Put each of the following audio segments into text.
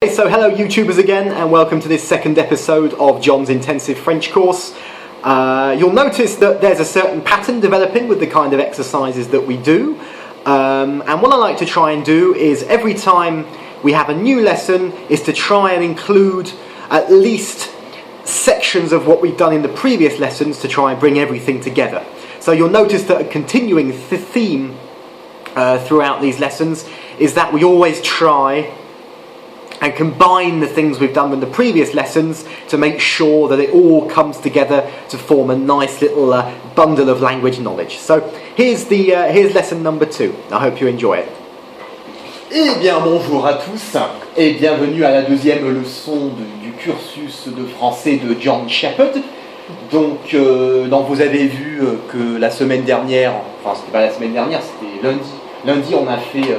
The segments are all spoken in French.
Hey, so hello YouTubers again, and welcome to this second episode of John's intensive French course. You'll notice that there's a certain pattern developing with the kind of exercises that we do, and what I like to try and do is every time we have a new lesson is to try and include at least sections of what we've done in the previous lessons to try and bring everything together. So you'll notice that a continuing theme throughout these lessons is that we always try and combine the things we've done in the previous lessons to make sure that it all comes together to form a nice little bundle of language knowledge. So here's lesson number 2. I hope you enjoy it. Eh bien bonjour à tous et bienvenue à la deuxième leçon du cursus de français de John Sheppard. Donc vous avez vu que la semaine dernière, enfin c'était pas la semaine dernière, c'était lundi. Lundi on a fait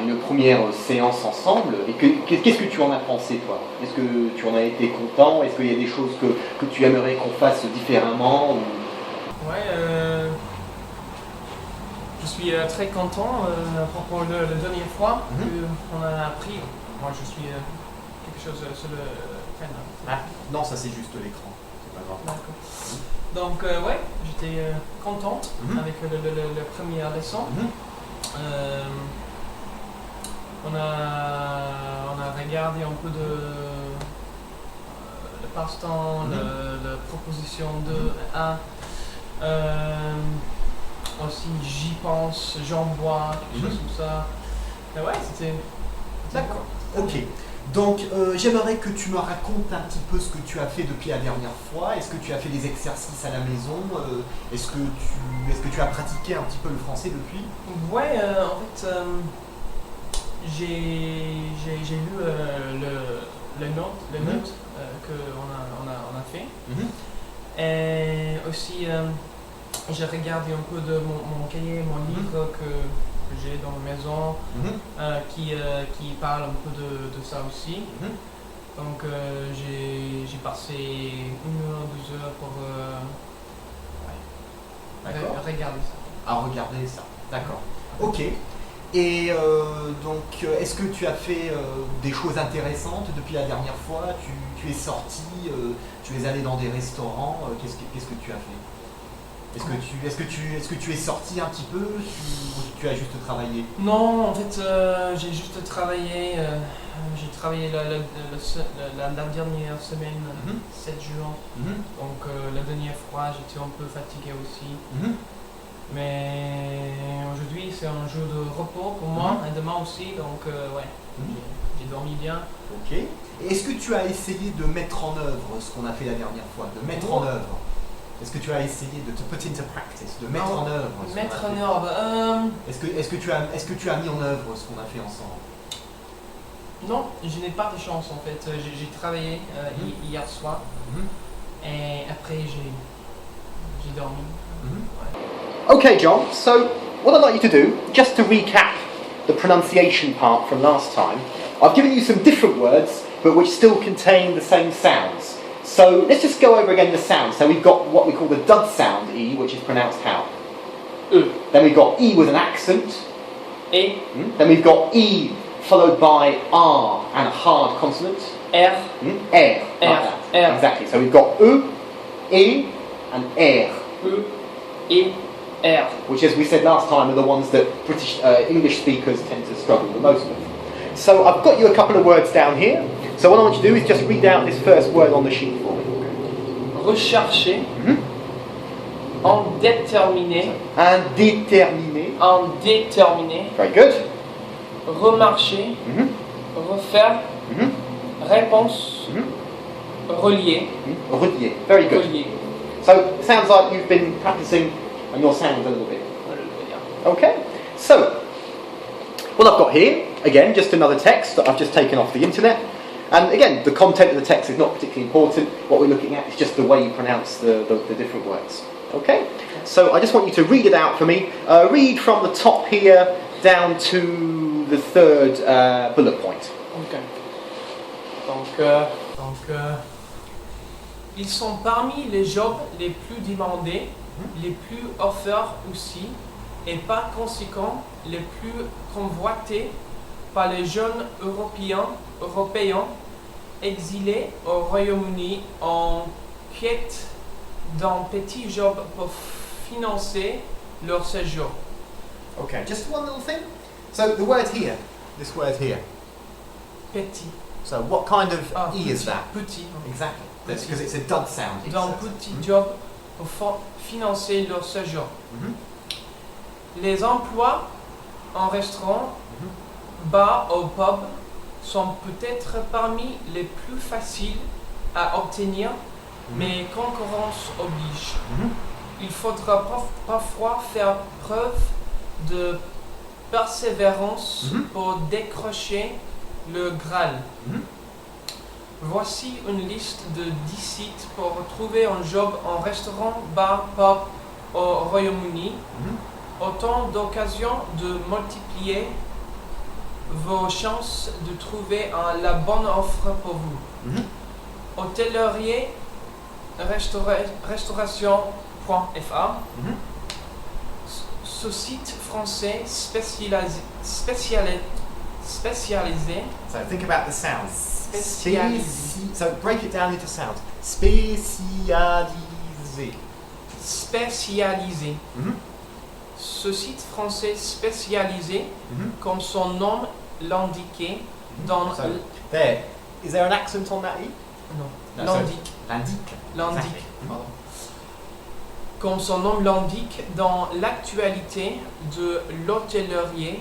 une première séance ensemble. Et qu'est-ce que tu en as pensé toi? Est-ce que tu en as été content? Est-ce qu'il y a des choses que tu aimerais qu'on fasse différemment ou... Ouais, je suis très content à propos de la dernière fois qu'on a appris. Moi je suis quelque chose sur le canal. Ah, non, ça c'est juste l'écran, c'est pas grave. D'accord. Donc ouais, j'étais contente avec la première leçon. On a regardé un peu de le passe-temps, la proposition 2 A. Aussi j'y pense, j'en bois, quelque chose comme ça. Et ouais, c'était... D'accord, ok. Donc j'aimerais que tu me racontes un petit peu ce que tu as fait depuis la dernière fois. Est-ce que tu as fait des exercices à la maison? Est-ce que tu as pratiqué un petit peu le français depuis? Ouais, en fait... j'ai lu les notes qu'on a fait. Et aussi j'ai regardé un peu de mon cahier, mon livre que j'ai dans la maison qui parle un peu de ça aussi. Donc j'ai passé 1 heure, 2 heures pour regarder ça. À regarder ça, d'accord. Ok. Et donc, est-ce que tu as fait des choses intéressantes depuis la dernière fois? Tu es sorti, tu es allé dans des restaurants, qu'est-ce que tu as fait? Est-ce que tu es sorti un petit peu ou tu as juste travaillé? Non, en fait, j'ai juste travaillé. J'ai travaillé la dernière semaine, 7 jours. Donc la dernière fois, j'étais un peu fatigué aussi. Mais aujourd'hui c'est un jour de repos pour moi et demain aussi, donc ouais, j'ai dormi bien. Ok. Et est-ce que tu as essayé de mettre en œuvre ce qu'on a fait la dernière fois, de mettre en œuvre? Est-ce que tu as essayé de te put into practice, de mettre en œuvre ce mettre qu'on a fait? en œuvre. Est-ce que tu as mis en œuvre ce qu'on a fait ensemble? Non, je n'ai pas de chance en fait. J'ai travaillé hier soir et après j'ai dormi. Okay, John, so what I'd like you to do, just to recap the pronunciation part from last time, I've given you some different words, but which still contain the same sounds. So let's just go over again the sounds. So we've got what we call the dud sound, E, which is pronounced how? Then we've got E with an accent. E. Then we've got E followed by R and a hard consonant. R. Like that. R. Exactly. So we've got E, and R. E, R. Which, as we said last time, are the ones that British English speakers tend to struggle the most with. So I've got you a couple of words down here. So what I want you to do is just read out this first word on the sheet for me. Rechercher. Indéterminé. Indéterminé. Indéterminé. Very good. Remarcher. Refaire. Réponse. Relier. Relier. Very good. Relier. So it sounds like you've been practicing on your sounds a little bit. Okay. So what I've got here, again, just another text that I've just taken off the internet. And again, the content of the text is not particularly important. What we're looking at is just the way you pronounce the different words. Okay? So I just want you to read it out for me. Read from the top here down to the third bullet point. Okay. Donc, ils sont parmi les jobs les plus demandés, les plus offerts aussi, et par conséquent les plus convoités par les jeunes européens exilés au Royaume-Uni en quête d'un petit job pour financer leur séjour. Okay, just one little thing. So the word here, this word here. Petit. So what kind of E is that? Petit. Exactly. That's because it's a dud sound. D'un petit job pour financer leur séjour. Les emplois en restaurant, bar ou pub sont peut-être parmi les plus faciles à obtenir, mais concurrence oblige. Il faudra parfois faire preuve de persévérance pour décrocher le Graal. Voici une liste de 10 sites pour trouver un job en restaurant, bar, pub au Royaume-Uni. Autant d'occasions de multiplier vos chances de trouver la bonne offre pour vous. Hôtellerie, restauration.fr. Ce site français spécialisé. So think about the sounds. Spécialisé. So break it down into sounds. Spécialisé. Spécialisé. Ce site français spécialisé, comme son nom l'indiquait, dans So there. Is there an accent on that E? non, No, l'indique. L'indique. L'indique. Exactly. Pardon. Comme son nom l'indique, dans l'actualité de l'hôtellerie,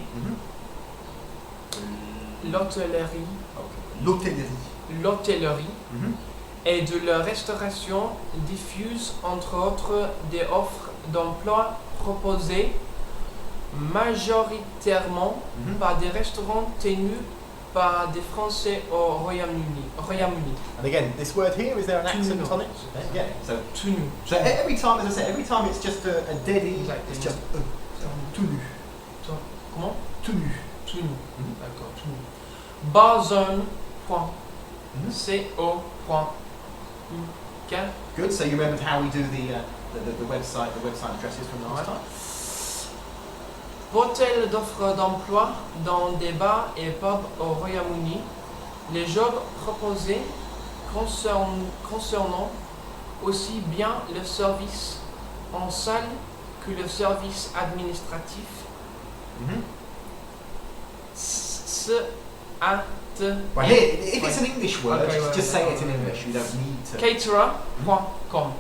l'hôtellerie et de la restauration diffuse entre autres des offres d'emploi proposées majoritairement par des restaurants tenus par des Français au Royaume-Uni. And again, this word here, is there an accent on it? Yeah. So Tenu. every time, as I said, every time it's just a dead E, Exactly. it's just tenu. Comment? Tenu. Tenu. D'accord, tenu. Barzone.co.uk. Good. So you remembered how we do the website addresses from last time. Hôtel d'offres d'emploi dans des bars et pubs au Royaume-Uni. Les jobs proposés concernant aussi bien le service en salle que le service administratif. Right here, if it's an English word, just say it in English. You don't need to. Caterer.com.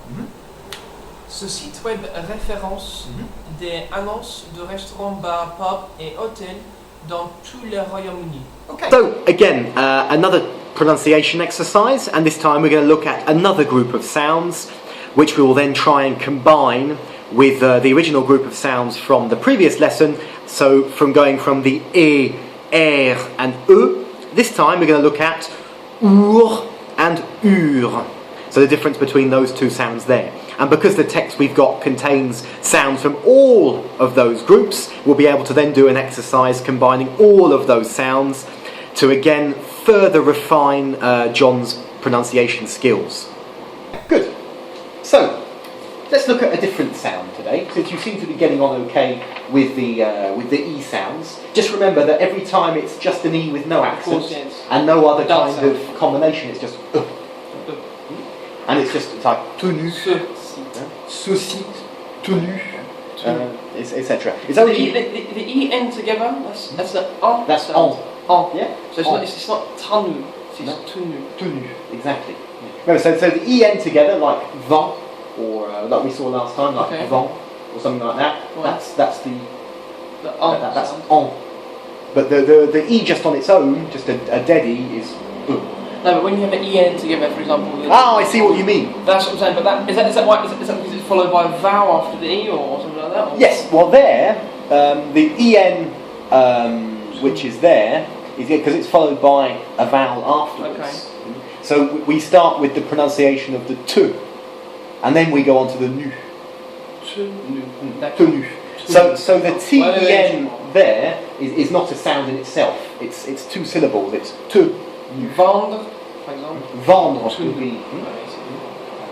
Ce site web référence des annonces de restaurants, bars, pubs et hôtels dans tout le Royaume-Uni. Okay. So, again, another pronunciation exercise, and this time we're going to look at another group of sounds, which we will then try and combine with the original group of sounds from the previous lesson. So, from going from the E, R, and E, this time we're going to look at UR and UR. So, the difference between those two sounds there. And because the text we've got contains sounds from all of those groups, we'll be able to then do an exercise combining all of those sounds to again further refine John's pronunciation skills. Good. So, let's look at a different sound today, since you seem to be getting on okay with the E sounds. Just remember that every time it's just an E with no accent, course, yes. and no other Dot kind of combination, it's just and it's like tenu, ceci, tenu, etc. It's The only E N together, that's the on. that's sound. on, yeah. So it's not tanu, it's No. tunu. Tenu, exactly. Remember, so the en together, like vent, or like we saw last time, like Okay. vent, or something like that. Right. That's the The on that's sound. on. But the e just on its own, just a dead e, is boom. No, but when you have an EN together, for example. Oh, I see what you mean. That's what I'm saying. But is that why? Is that because it's followed by a vowel after the E or something like that? Or? Yes. Well, there, the en, which is there, is because it's followed by a vowel afterwards. Okay. So we start with the pronunciation of the t, and then we go on to the nu. Tunu. Tenu. So the Wait. ten there is not a sound in itself. It's two syllables. It's te. Vendre, for example. Vendre would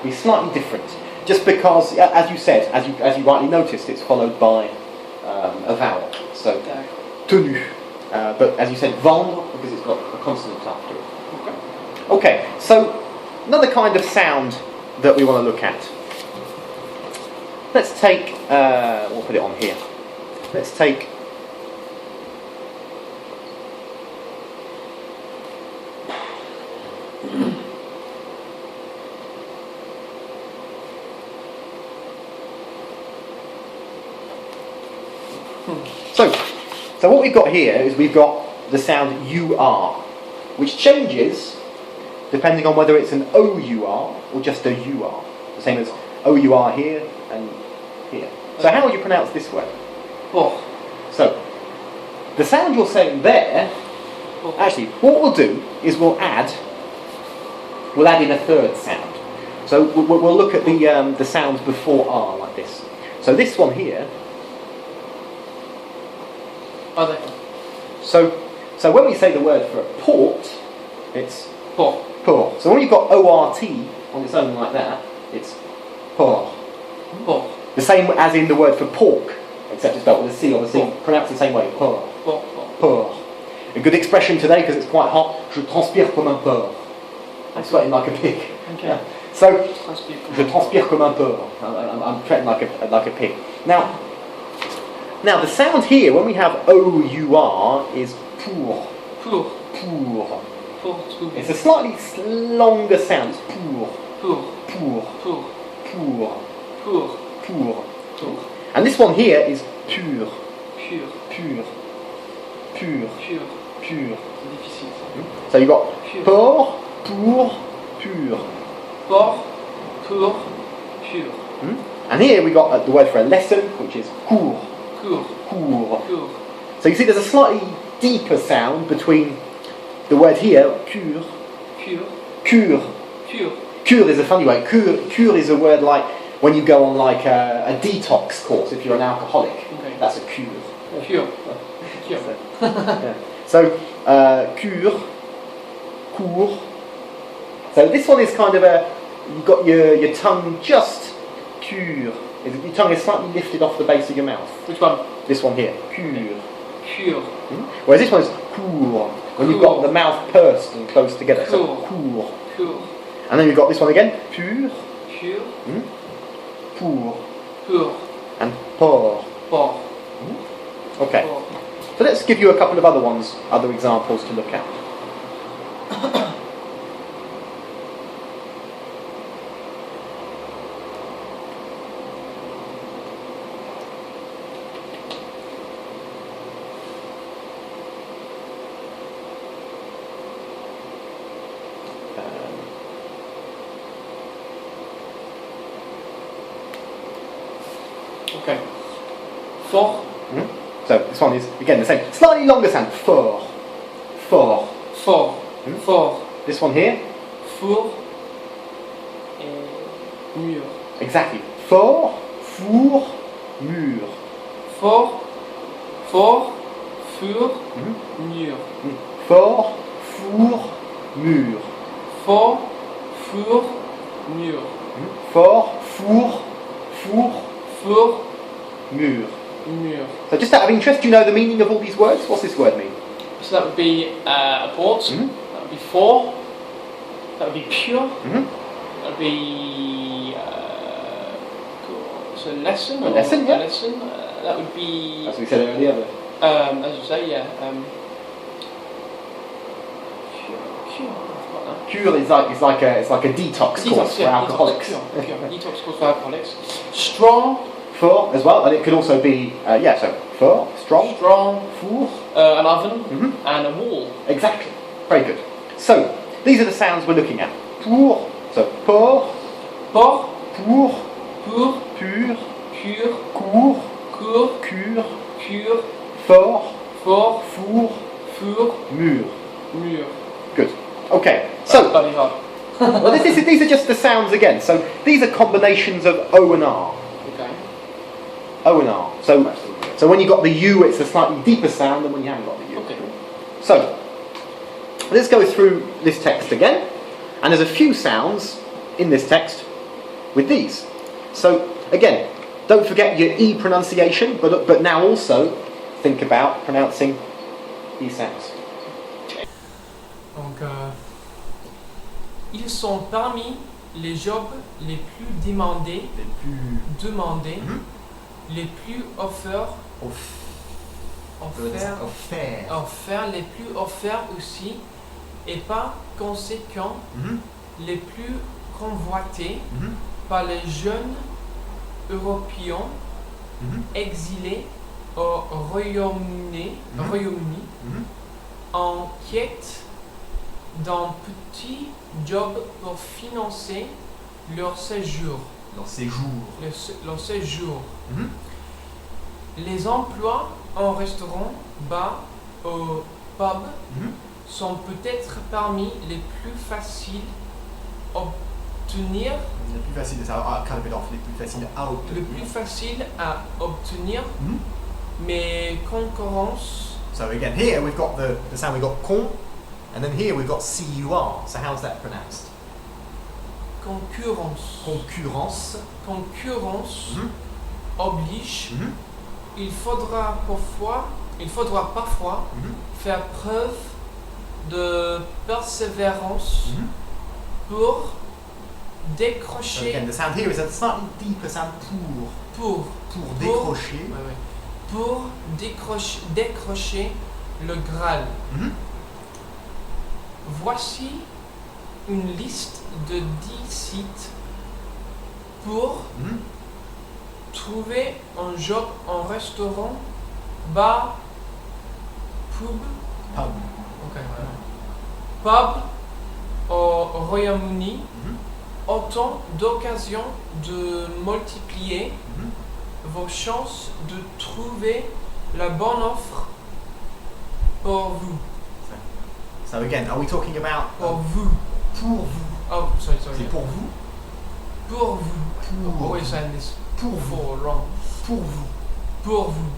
be slightly different, just because, as you said, as you rightly noticed, it's followed by a vowel. So tenu. but as you said, vendre, because it's got a consonant after it. Okay, so another kind of sound that we want to look at. Let's take, we'll put it on here. Let's take So what we've got here is we've got the sound UR, which changes depending on whether it's an OUR or just a UR. The same as OUR here and here. So how would you pronounce this word? Oh. So, the sound you're saying there, actually, what we'll do is we'll add in a third sound. So we'll look at the sounds before R like this. So this one here. So when we say the word for a port, it's Port. port. So when you've got ORT on its own like that, it's port. Port. The same as in the word for pork, except it's spelled with a C, obviously, pronounced the same way, port. Port. Porc. A good expression today because it's quite hot. Je transpire comme un porc. I'm sweating like a pig. Okay. So, je transpire comme un porc. I'm sweating like a pig. Now the sound here when we have OUR is pour. Pour. Pour. Pour. It's a slightly longer sound. It's pour. Pour. Pour. Pour. Pour. Pour. Pour. Pour. And this one here is pur. Pur. Pur. Pur. Pur. Pur. C'est difficile. So you've got Pur. pour, pour, pur. Port. Pour. Pur. And here we got the word for a lesson, which is cours. Cours. Cours. Cours. So you see there's a slightly deeper sound between the word here, cure. Pur. Cure. Pur. Cure is a funny way. Cure is a word like when you go on like a detox course if you're an alcoholic. Okay. That's a cure. Pur. Pur. Yeah. So, cure, cours. So this one is kind of you've got your tongue just cure. Your tongue is slightly lifted off the base of your mouth. Which one? This one here, cure. Pur. Whereas this one is cours, when you've got the mouth pursed and close together. So, cours. Pur. And then you've got this one again, pur, Pur. pour, Pur. and por. Port. Okay. Port. So let's give you a couple of other ones, other examples to look at. Okay. Fort. So this one is, again, the same. Slightly longer sound. Fort. Fort. Fort. Fort. This one here. Four. Et mur. Exactly. Fort, four, mur. Fort. Fort. Four. Mur. Fort, four, mur. Fort. Four. Mur. Fort, four, four, Four. mur. Mur. So just out of interest, do you know the meaning of all these words? What's this word mean? So that would be a port. That would be four. That would be pure. That would be so lesson. A lesson, yeah. A lesson. That would be. As we said earlier. As you say, yeah. Pure. I forgot that. Cure is like a detox course for alcoholics. Cure. Detox course for alcoholics. Strong. Fort as well, and it could also be so fort, strong, four, An oven and a wall. Exactly. Very good. So these are the sounds we're looking at. Pour, so pour, Port. pour, Pour. pur, Pure. cours, Cours. cure, Pure. fort, Fort. four, Four. mur. Mur. Good. Okay. So Bloody hard. well, these are just the sounds again. So these are combinations of O and R. Okay. O and R. So when you've got the U, it's a slightly deeper sound than when you haven't got the U. Okay. So let's go through this text again. And there's a few sounds in this text with these. So again, don't forget your E pronunciation, but now also think about pronouncing he says. Donc, ils sont parmi les jobs les plus demandés, les plus offerts, les plus offerts aussi, et par conséquent, les plus convoités par les jeunes Européens exilés au Royaume-Uni en quête d'un petit job pour financer leur séjour. Leur séjour. Les emplois en restaurant, bar, au pub sont peut-être parmi les plus faciles à obtenir. Le plus facile, ça cut a bit off, les plus faciles à obtenir. Le plus facile à obtenir, mais concurrence. So again, here we've got the sound, we've got con, and then here we've got CUR. So how's that pronounced? Concurrence. Concurrence oblige. Il faudra parfois faire preuve de persévérance pour décrocher. So again, the sound here is a slightly deeper sound pour décrocher. Pour décrocher le Graal. Voici une liste de 10 sites pour trouver un job en restaurant, bar, pub au Royaume-Uni. Autant d'occasions de multiplier vos chances de trouver la bonne offre pour vous. So again, are we talking about Pour vous. Oh, sorry. C'est pour vous. Pour vous. Always saying this. Pour vous. For wrong. Pour vous. Pour vous.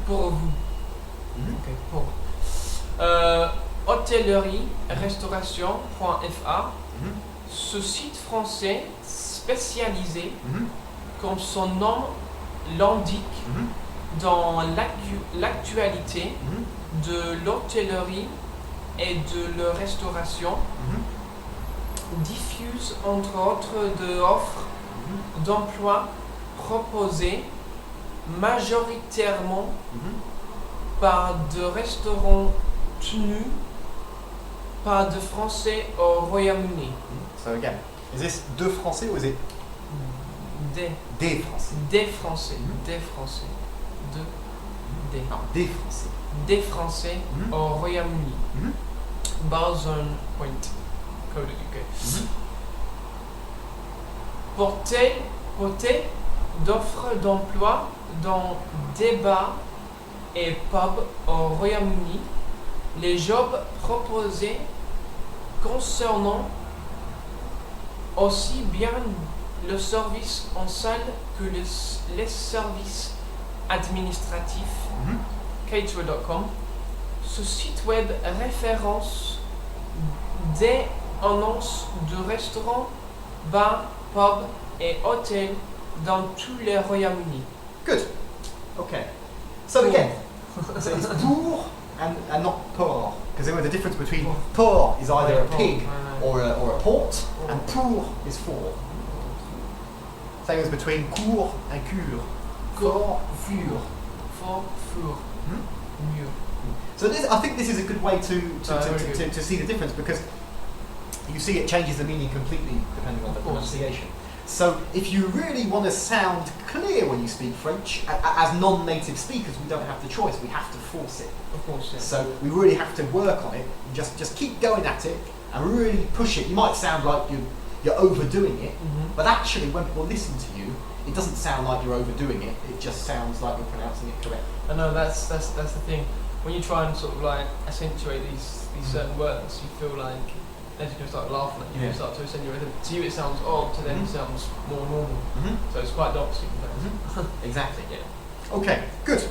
Pour vous. Ok, pour. Hôtellerie, restauration.fa. Ce site français spécialisé, comme son nom l'indique, dans l'actualité de l'hôtellerie et de la restauration, diffuse entre autres de offres d'emploi proposées majoritairement par de restaurants tenus par de Français au Royaume-Uni. So again, is this de Français or is it des Français? Des Français. Des Français. Des Français. Des Français au Royaume-Uni. Balzone.co.uk. Portée d'offres d'emploi dans des bars et pubs au Royaume-Uni. Les jobs proposés concernant aussi bien le service en salle que les services administratifs. Caterer.com. Ce site web référence des annonces de restaurants, bars, pubs et hôtels dans tous les Royaumes-Uni. Good. Okay. So again, so it's pour and not pour, because the difference between pour is either a pig or a port, and pour is for. Same as between cours and cure. For four. Mieux. So I think this is a good way to see the difference, because you see it changes the meaning completely depending on the pronunciation. So if you really want to sound clear when you speak French, as non-native speakers, we don't have the choice. We have to force it. Of course, yeah. So we really have to work on it. Just keep going at it and really push it. You might sound like you're overdoing it, but actually when people listen to you, it doesn't sound like you're overdoing it. It just sounds like you're pronouncing it correctly. I know that's the thing. When you try and sort of like accentuate these certain words, you feel like they're just going to start laughing at you and start to accentuate them. To you it sounds odd, to them it sounds more normal. So it's quite the opposite. Exactly. Yeah. Okay, good.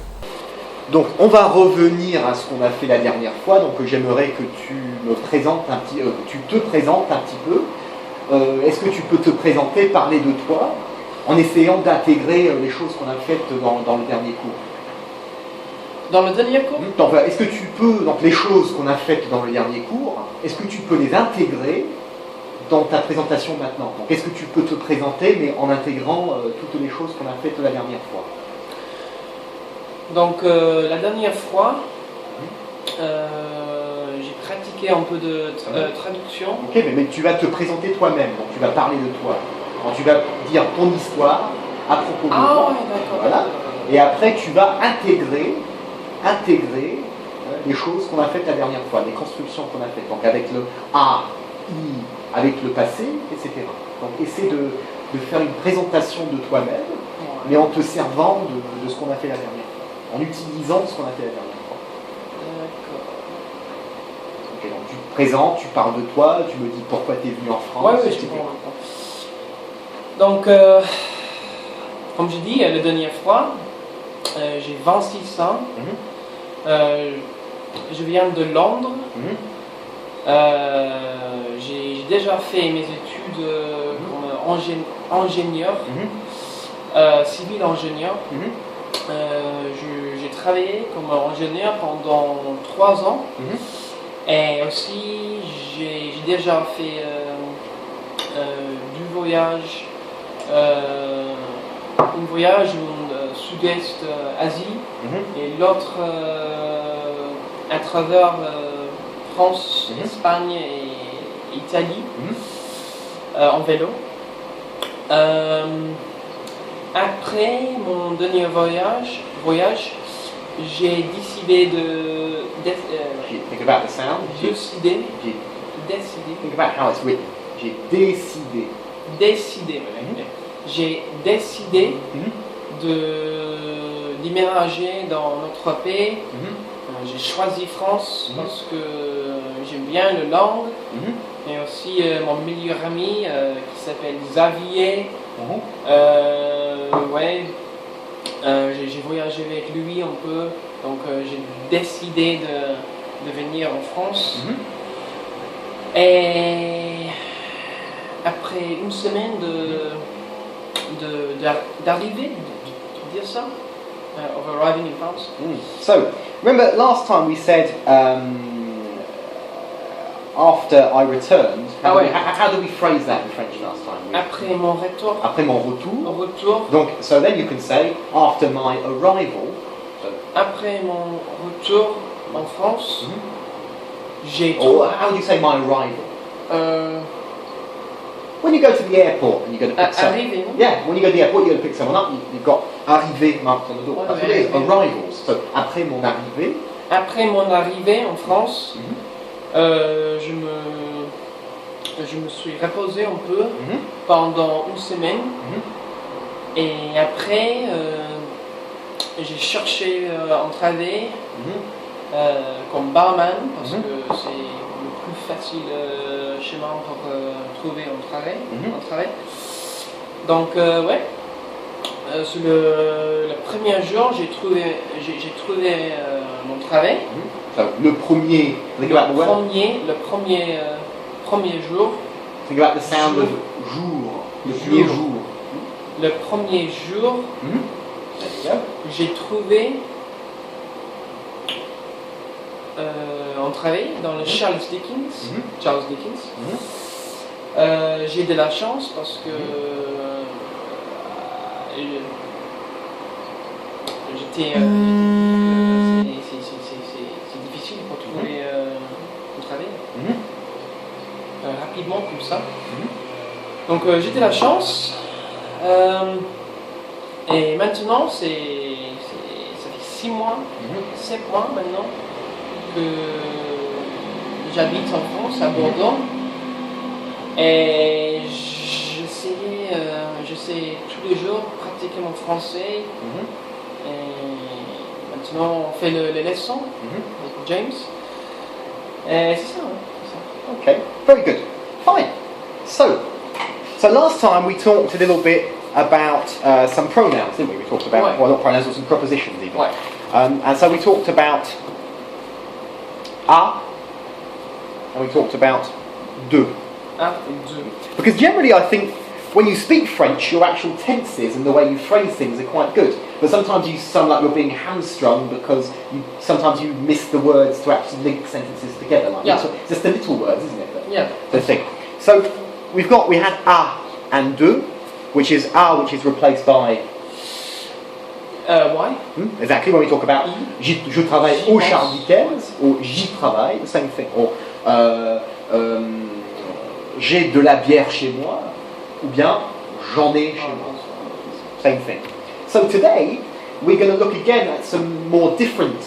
Donc on va revenir à ce qu'on a fait la dernière fois. Donc j'aimerais que tu me présentes tu te présentes un petit peu. Est-ce que tu peux te présenter, parler de toi, en essayant d'intégrer les choses qu'on a faites dans le dernier cours? Dans le dernier cours? Donc, est-ce que tu peux, donc les choses qu'on a faites dans le dernier cours, est-ce que tu peux les intégrer dans ta présentation maintenant? Donc, est-ce que tu peux te présenter, mais en intégrant toutes les choses qu'on a faites la dernière fois? Donc, la dernière fois, j'ai pratiqué un peu de traduction. Ok, mais tu vas te présenter toi-même, donc tu vas parler de toi. Donc, tu vas dire ton histoire à propos de Ah, toi. ouais, d'accord. Voilà. Et après, tu vas intégrer les choses qu'on a faites la dernière fois, les constructions qu'on a faites. Donc, avec le A, I, avec le passé, etc. Donc, essaie de faire une présentation de toi-même, mais en te servant de ce qu'on a fait la dernière fois, en utilisant ce qu'on a fait la dernière fois. D'accord. Ok, donc tu te présentes, tu parles de toi, tu me dis pourquoi tu es venu en France. Ouais, je etc. comprends. Donc, comme je dis la dernière fois, j'ai 26 ans. Je viens de Londres. J'ai déjà fait mes études comme ingénieur, civil ingénieur. J'ai travaillé comme ingénieur pendant 3 ans. Et aussi, j'ai déjà fait du voyage, un voyage au sud-est Asie et l'autre à travers France, Espagne et Italie en vélo. Après mon dernier voyage, j'ai décidé Think about the sound. Think about how it's written. J'ai décidé. J'ai décidé de déménager dans notre pays. J'ai choisi France parce que j'aime bien la langue, et aussi mon meilleur ami qui s'appelle Xavier. J'ai voyagé avec lui un peu, donc j'ai décidé de venir en France. Et après une semaine d'arriver, de dire ça, of arriving in France. So, remember last time we said after I returned, how do we phrase that in French last time? Après mon retour. Après mon retour. Donc, so then you can say after my arrival. So, après mon retour en France, j'ai or how do you say my arrival? When you go to the airport and you go to pick someone, arriver. yeah, when you go to the airport, you go to pick someone up. You've got arrivé marked on the door. That's what it is. Arrivals. So après mon arrivée. Après mon arrivée en France, je me suis reposé un peu pendant une semaine. Et après, j'ai cherché un travail comme barman parce que c'est le plus facile chez moi pour trouver un travail. Donc, sur le premier jour, j'ai trouvé mon travail. So, le premier jour. Think about the sound of jour. Le premier jour. Le premier jour, j'ai trouvé un travail dans le Charles Dickens. J'ai de la chance parce que c'est difficile pour trouver un travail rapidement comme ça. Donc j'ai de la chance. Et maintenant, ça fait 6 mois, 7 mois maintenant que j'habite en France, à Bordeaux. Et je sais tous les jours pratiquer mon français. Et maintenant, on fait les leçons avec James. Et c'est ça. Okay, very good. Fine. So last time we talked a little bit about some pronouns, didn't we? We talked about, well, not pronouns, but some prepositions even. And so we talked about a, and we talked about de. Un et deux. Because generally I think when you speak French, your actual tenses and the way you phrase things are quite good. But sometimes you sound like you're being hamstrung because sometimes you miss the words to actually link sentences together. Like it's just the little words, isn't it? The thing. So we had a and de, which is replaced by Why? Exactly, when we talk about je travaille au Charbicaises, or j'y travaille, the same thing. Or j'ai de la bière chez moi, ou bien j'en ai chez moi. Same thing. So today we're going to look again at some more different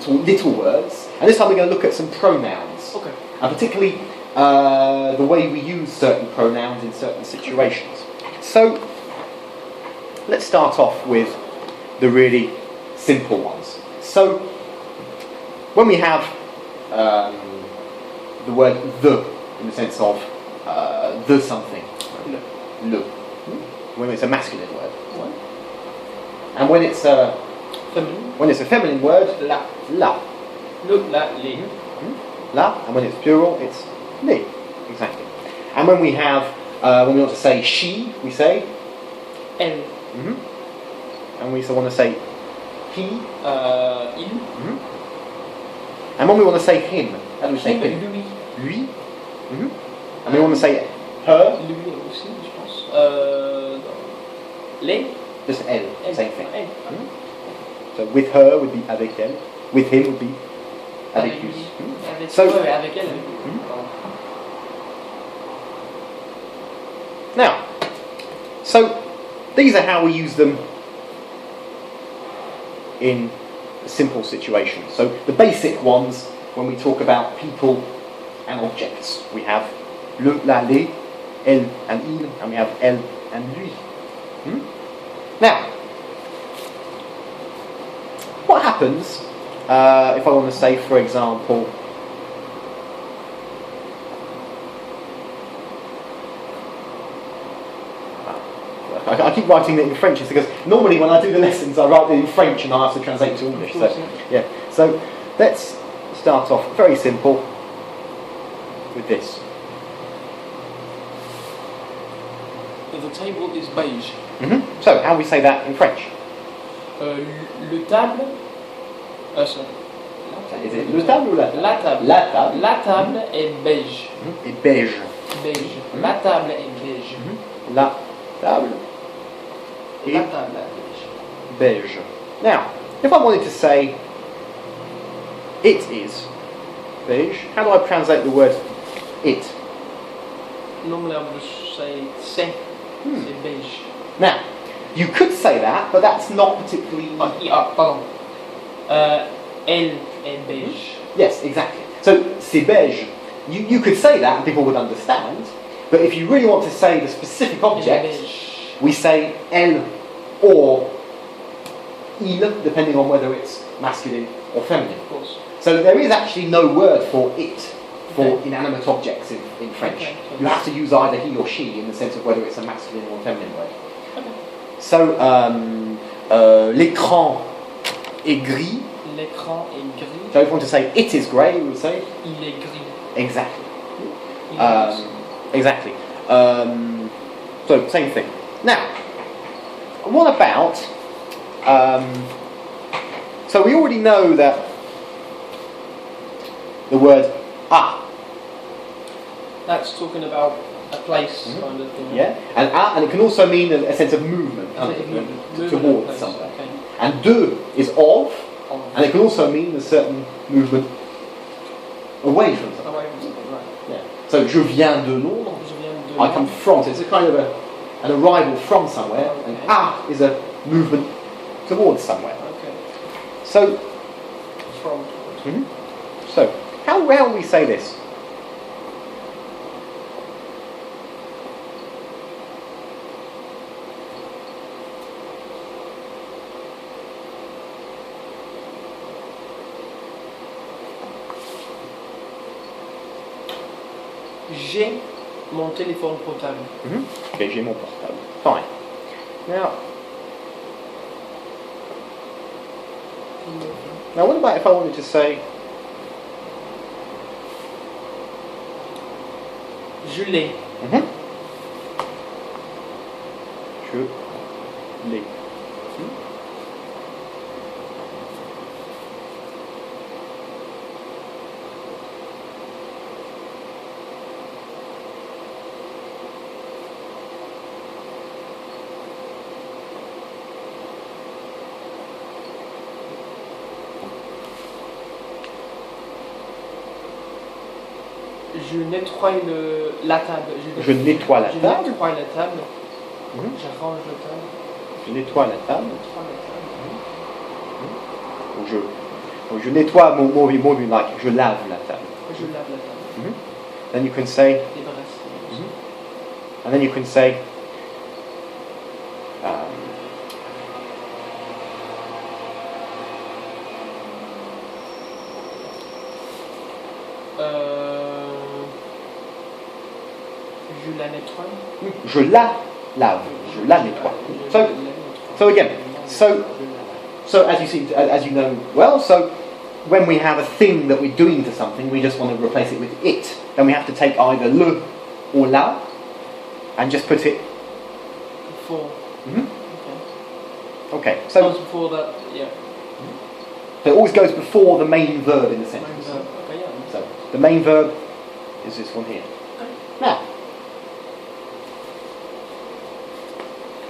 little words, and this time we're going to look at some pronouns, and particularly the way we use certain pronouns in certain situations. So let's start off with the really simple ones. So when we have the word the in the sense of the something, le, when it's a masculine word, and when it's a feminine word, la, Le, la, les. la, and when it's plural, it's les, exactly. And when we have when we want to say she, we say Elle. And we also want to say he, Il. and when we want to say him, how do we say him? Lui. Lui. And we want to say her, Lui aussi, je pense. Les. just elle, Elle. same thing. Elle. So with her would be avec elle, with him would be avec lui. Avec, So- ouais, avec elle. Avec lui. Now, so these are how we use them in simple situations. So the basic ones, when we talk about people and objects, we have le, la, les, elle and il, and we have elle and lui. Now, what happens if I want to say, for example, I keep writing it in French because normally when I do the lessons I write it in French and I have to translate to English. So, yeah. So let's start off very simple with this. The table is beige. So how do we say that in French? Le table. Sorry. Is it le table ou la table? La table. La table. La table est beige. Et beige. Beige. La table est beige. La table. La table est beige. Beige. Now, if I wanted to say it is beige, how do I translate the word it? Normally I would say c'est. C'est beige. Now, you could say that, but that's not particularly... Pardon. Elle est beige. Yes, exactly. So, c'est beige. You could say that and people would understand, but if you really want to say the specific Elle est object, beige. we say elle or il, depending on whether it's masculine or feminine. Of course. So there is actually no word for it, for inanimate objects in French. Okay. You have to use either he or she in the sense of whether it's a masculine or feminine word. Okay. So, l'écran est gris. L'écran est gris. So if you want to say it is grey, we would say Il est gris. exactly. Il est gris. Exactly. So same thing. Now, what about? So we already know that the word ah, That's talking about a place kind of thing. yeah, and ah, and it can also mean a sense of movement, A sense of movement. Movement of towards place, somewhere. okay. And de is of, Of. and it can also mean a certain movement away from something. Away from something, right. Yeah. So je viens de Londres. Je viens de I come from. So it's a kind of an arrival from somewhere, and Okay. ah is a movement towards somewhere. Okay. So, From. so how will we say this? J'ai mon téléphone portable. Okay, j'ai mon portable. Fine. Now, what about if I wanted to say Je l'ai. Je l'ai. Je nettoie la table. Je nettoie la Je table. nettoie la table. Mhm. J'arrange la table. Je nettoie la table. Je nettoie la table. Ou je nettoie more be like je lave la table. Je lave la table. Then you can say, Débarrasser. and then you can say, Je la nettoie. je la lave, je la nettoie. So again, so as you know well, so when we have a thing that we're doing to something, we just want to replace it with it. Then we have to take either le or la and just put it. Before. Okay, so Comes before that, yeah. it always goes before the main verb in the sentence. Okay, yeah. So the main verb is this one here. Okay. Now,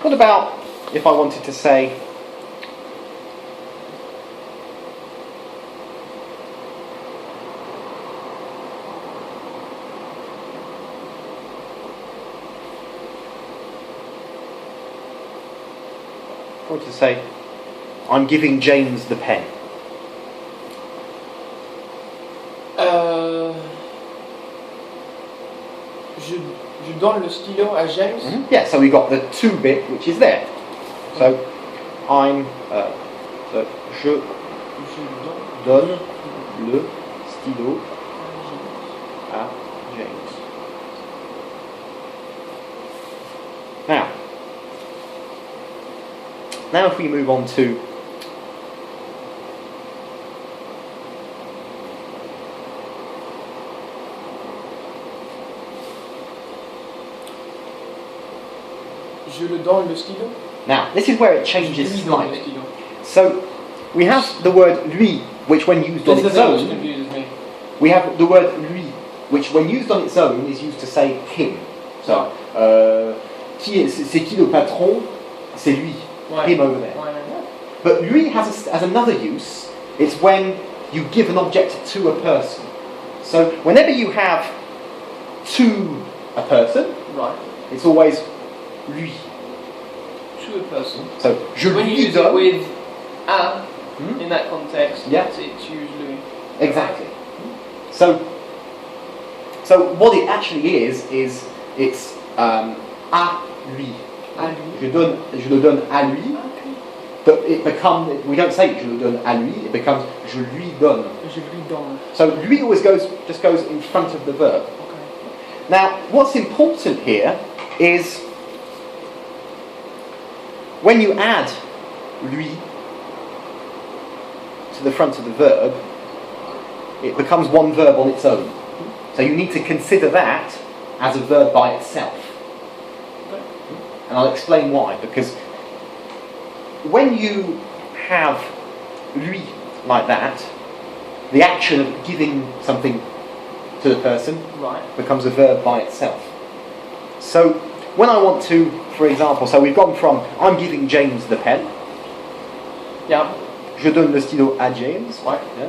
what about if I wanted to say, I'm giving James the pen. Je donne le stylo à James. Yeah, so we got the to bit which is there. So I'm so je Je donne le stylo à James. Now if we move on to Je le donne le stylo. now this is where it Je changes lui donne le slightly. stylo. So we have the word lui, which when used on This its is what own, confuses me. we have the word lui, which when used on its own is used to say him. So c'est qui le patron? C'est lui. Ouais. Him over there. Ouais. But lui has another use. It's when you give an object to a person. So whenever you have to a person, Right. it's always lui. To a person. So je When you lui use it donne. with a Hmm? in that context, Yeah. it's usually Exactly. So what it actually is it's à lui. à lui. Je le donne à lui. Okay. But it becomes, we don't say je le donne à lui, it becomes je lui donne. Je lui donne. So lui always goes in front of the verb. Okay. Now, what's important here is when you add lui to the front of the verb, it becomes one verb on its own. So you need to consider that as a verb by itself. Okay. And I'll explain why. Because when you have lui like that, the action of giving something to the person Right. becomes a verb by itself. So when I want to, for example, so we've gone from I'm giving James the pen, Yeah. je donne le stylo à James. Right. Yeah.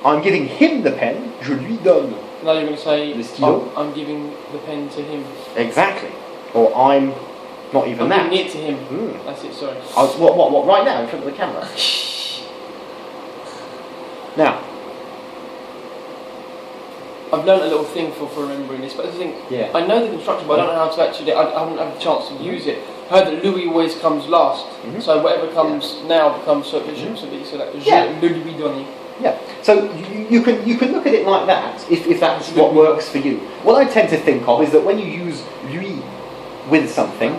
I'm giving him the pen, je lui donne. Now you're going to say, Le stylo. I'm giving the pen to him. Exactly. Or I'm not even I'm that. giving it to him. Mm. That's it, sorry. What, right now in front of the camera? Now, I've learned a little thing for remembering this, but the thing, yeah. I know the construction, but I don't know how to actually, I haven't had a chance to use it. Heard that Louis always comes last, Mhm. so whatever comes now becomes so that Yeah. je le lui donne. Yeah. So you can look at it like that if that's what works for you. What I tend to think of is that when you use lui with something,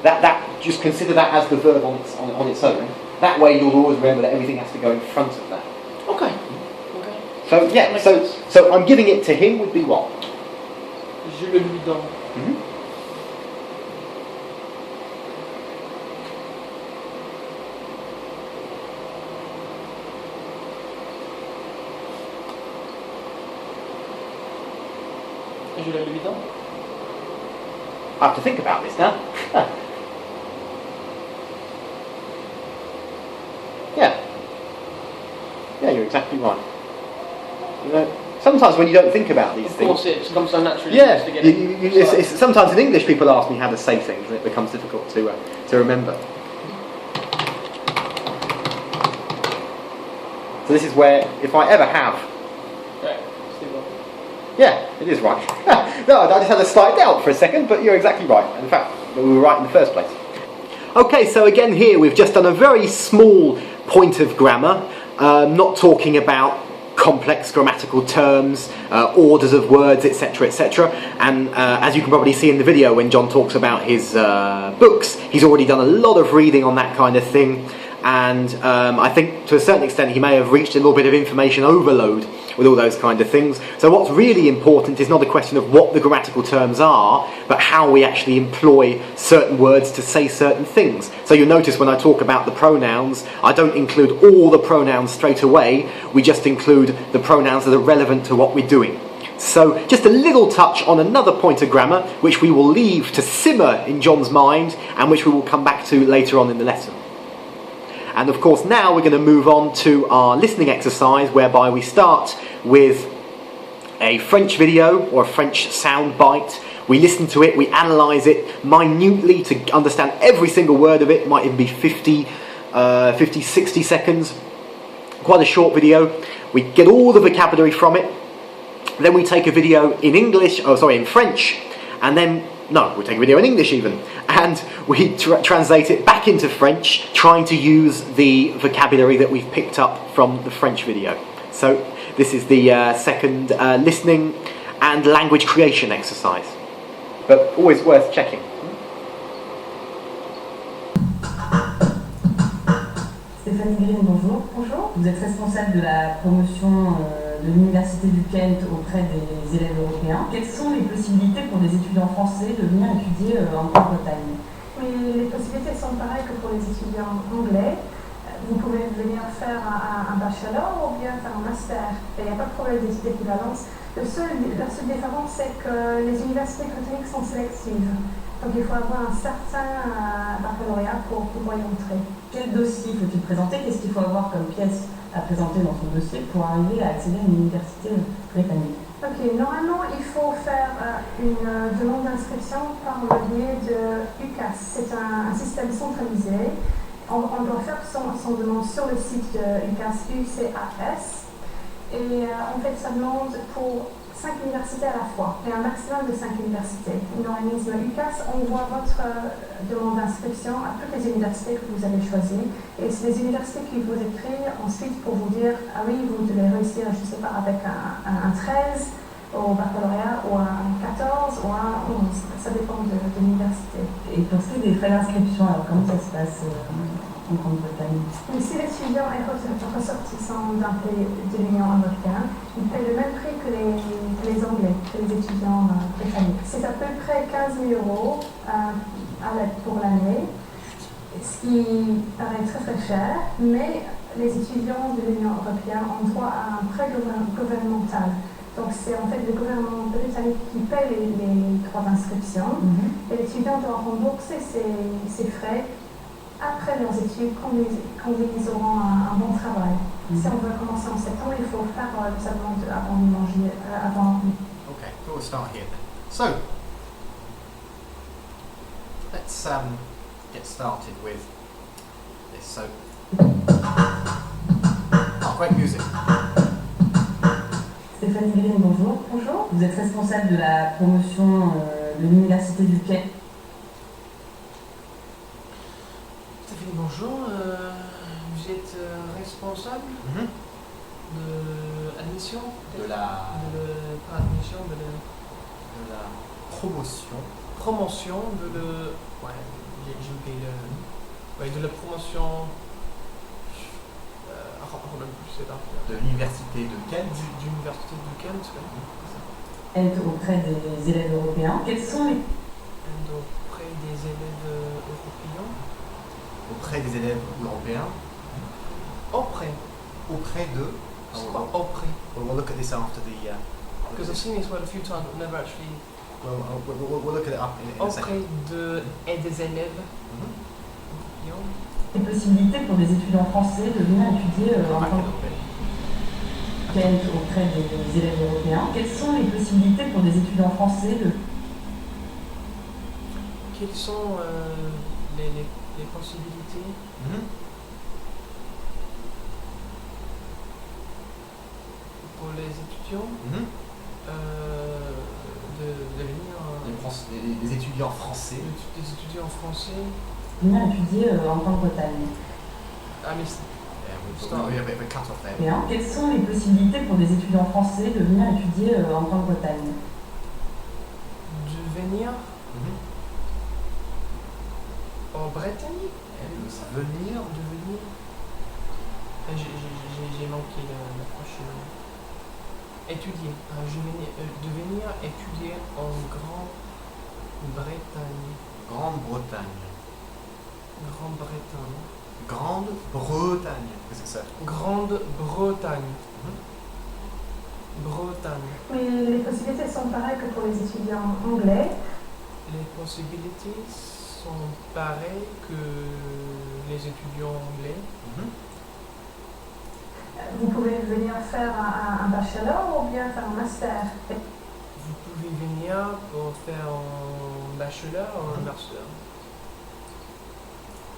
that just consider that as the verb on its own. That way you'll always remember that everything has to go in front of that. Okay. Okay. So yeah. Makes So sense. so I'm giving it to him would be what? Je le lui donne. Mhm. Je l'ai lu dedans. I have to think about this now. Yeah. Yeah, you're exactly right. You know, sometimes when you don't think about these Of things... course, it comes so naturally. Yeah, just to get it. it's, sometimes in English people ask me how to say things and it becomes difficult to remember. So this is where, if I ever have... Right, Steve. Yeah, it is right. No, I just had a slight doubt for a second, but you're exactly right. In fact, we were right in the first place. Okay, so again here we've just done a very small point of grammar, not talking about complex grammatical terms, orders of words, etc, etc. And as you can probably see in the video when John talks about his books, he's already done a lot of reading on that kind of thing. And I think to a certain extent he may have reached a little bit of information overload with all those kind of things. So what's really important is not a question of what the grammatical terms are, but how we actually employ certain words to say certain things. So you'll notice when I talk about the pronouns, I don't include all the pronouns straight away, we just include the pronouns that are relevant to what we're doing. So just a little touch on another point of grammar, which we will leave to simmer in John's mind, and which we will come back to later on in the lesson. And of course now we're going to move on to our listening exercise, whereby we start with a French video or a French sound bite. We listen to it, we analyse it minutely to understand every single word of it. It might even be 50, 60 seconds. Quite a short video. We get all the vocabulary from it. Then we take a video in in French, and then we take a video in English even, and we translate it back into French, trying to use the vocabulary that we've picked up from the French video. So this is the second listening and language creation exercise, but always worth checking. Stéphanie Green, bonjour. Bonjour. Vous êtes responsable de la promotion de l'Université du Kent auprès des élèves européens. Quelles sont les possibilités pour des étudiants français de venir étudier en Grande-Bretagne? Oui, les possibilités sont pareilles que pour les étudiants anglais. Vous pouvez venir faire un bachelor ou bien faire un master. Il n'y a pas de problème d'équivalence. La seule différence, c'est que les universités britanniques sont sélectives. Donc il faut avoir un certain baccalauréat pour pouvoir y entrer. Quel dossier faut-il présenter? Qu'est-ce qu'il faut avoir comme pièce à présenter dans son dossier pour arriver à accéder à une université britannique? Ok, normalement il faut faire une demande d'inscription par le biais de UCAS. C'est un système centralisé. On doit faire son demande sur le site de UCAS, UCAS. Et en fait ça demande pour 5 universités à la fois, et un maximum de 5 universités. Dans l'organisme UCAS, on voit votre demande d'inscription à toutes les universités que vous avez choisies. Et c'est les universités qui vous écrivent ensuite pour vous dire « Ah oui, vous devez réussir, je ne sais pas, avec un 13 au baccalauréat, ou un 14, ou un 11. » Ça dépend de l'université. Et pour ce qui est des frais d'inscription, alors comment ça se passe en Grande-Bretagne? Si l'étudiant est ressortissant d'un pays de l'Union européenne, il paie le même prix que les Anglais, que les étudiants britanniques. C'est à peu près 15 000 € pour l'année, ce qui paraît très très cher, mais les étudiants de l'Union européenne ont droit à un prêt gouvernemental. Donc c'est en fait le gouvernement britannique qui paie les droits d'inscription, et l'étudiant doit rembourser ses frais après leurs études, quand ils auront un bon travail. Si on veut commencer en septembre, il faut faire sa demande avant de manger, avant. Okay, we'll start here then. So, let's get started with this. So, great music. Stéphanie Green, bonjour. Bonjour. Vous êtes responsable de la promotion de l'Université du Kent. Stéphanie, bonjour. Vous êtes responsable de admission? Pas admission, mais De la promotion. Promotion de la promotion De l'université de Kent. d'université du Kent. Kent auprès des élèves européens. Quels sont les... Auprès des élèves européens. Auprès des élèves européens. Auprès. Auprès de. C'est quoi auprès? We'll look at this after the Because I've seen this word a few times, but never actually. We'll look at it up in a second. Auprès des élèves. Les possibilités pour des étudiants français de venir étudier en tant auprès des élèves européens. Quelles sont les possibilités pour des étudiants français de... Quelles sont les possibilités pour les étudiants de venir... Les étudiants français. Des étudiants français. venir étudier en Grande-Bretagne. Ah mais Quelles sont les possibilités pour des étudiants français de venir étudier en Grande-Bretagne? De venir en Bretagne? De venir. J'ai manqué la prochaine. Étudier. De venir étudier en Grande-Bretagne. Grande-Bretagne. Grande-Bretagne. Grande-Bretagne. Qu'est-ce que c'est ça? Grande-Bretagne. Bretagne. Mais les possibilités sont pareilles que pour les étudiants anglais. Les possibilités sont pareilles que les étudiants anglais. Vous pouvez venir faire un bachelor ou bien faire un master. Vous pouvez venir pour faire un bachelor ou un master.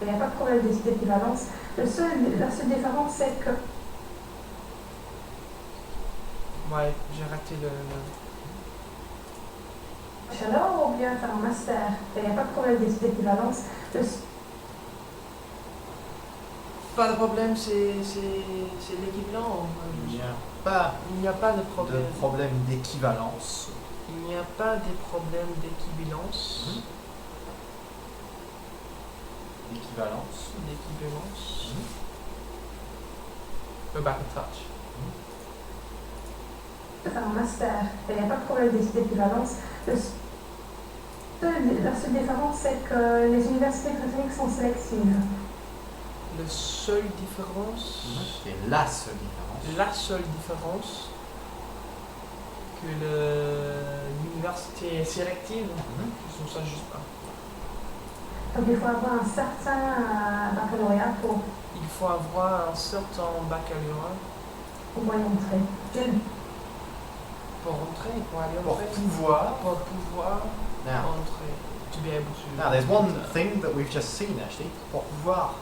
Il n'y a pas de problème d'équivalence. La seule différence, c'est que... Ouais, j'ai raté le... bachelor ou bien faire un master. Il n'y a pas de problème d'équivalence. Pas de problème, c'est l'équivalent. Il n'y a pas de problème. d'équivalence. Il n'y a pas de problème d'équivalence. D'équivalence. Go back and touch. Faire un master. Il n'y a pas de problème d'équivalence. La seule différence, c'est que les universités britanniques sont sélectives. La seule différence. C'est la seule différence. La seule différence que l'université est sélective. Je trouve ça juste pas. Donc il faut avoir un certain baccalauréat pour Il faut avoir un certain baccalauréat pouvoir y entrer. pour entrer, pour aller Pour entrer. pouvoir. Pour pouvoir Now, entrer. To be able to. now, there's one thing that we've just seen actually. Pour pouvoir.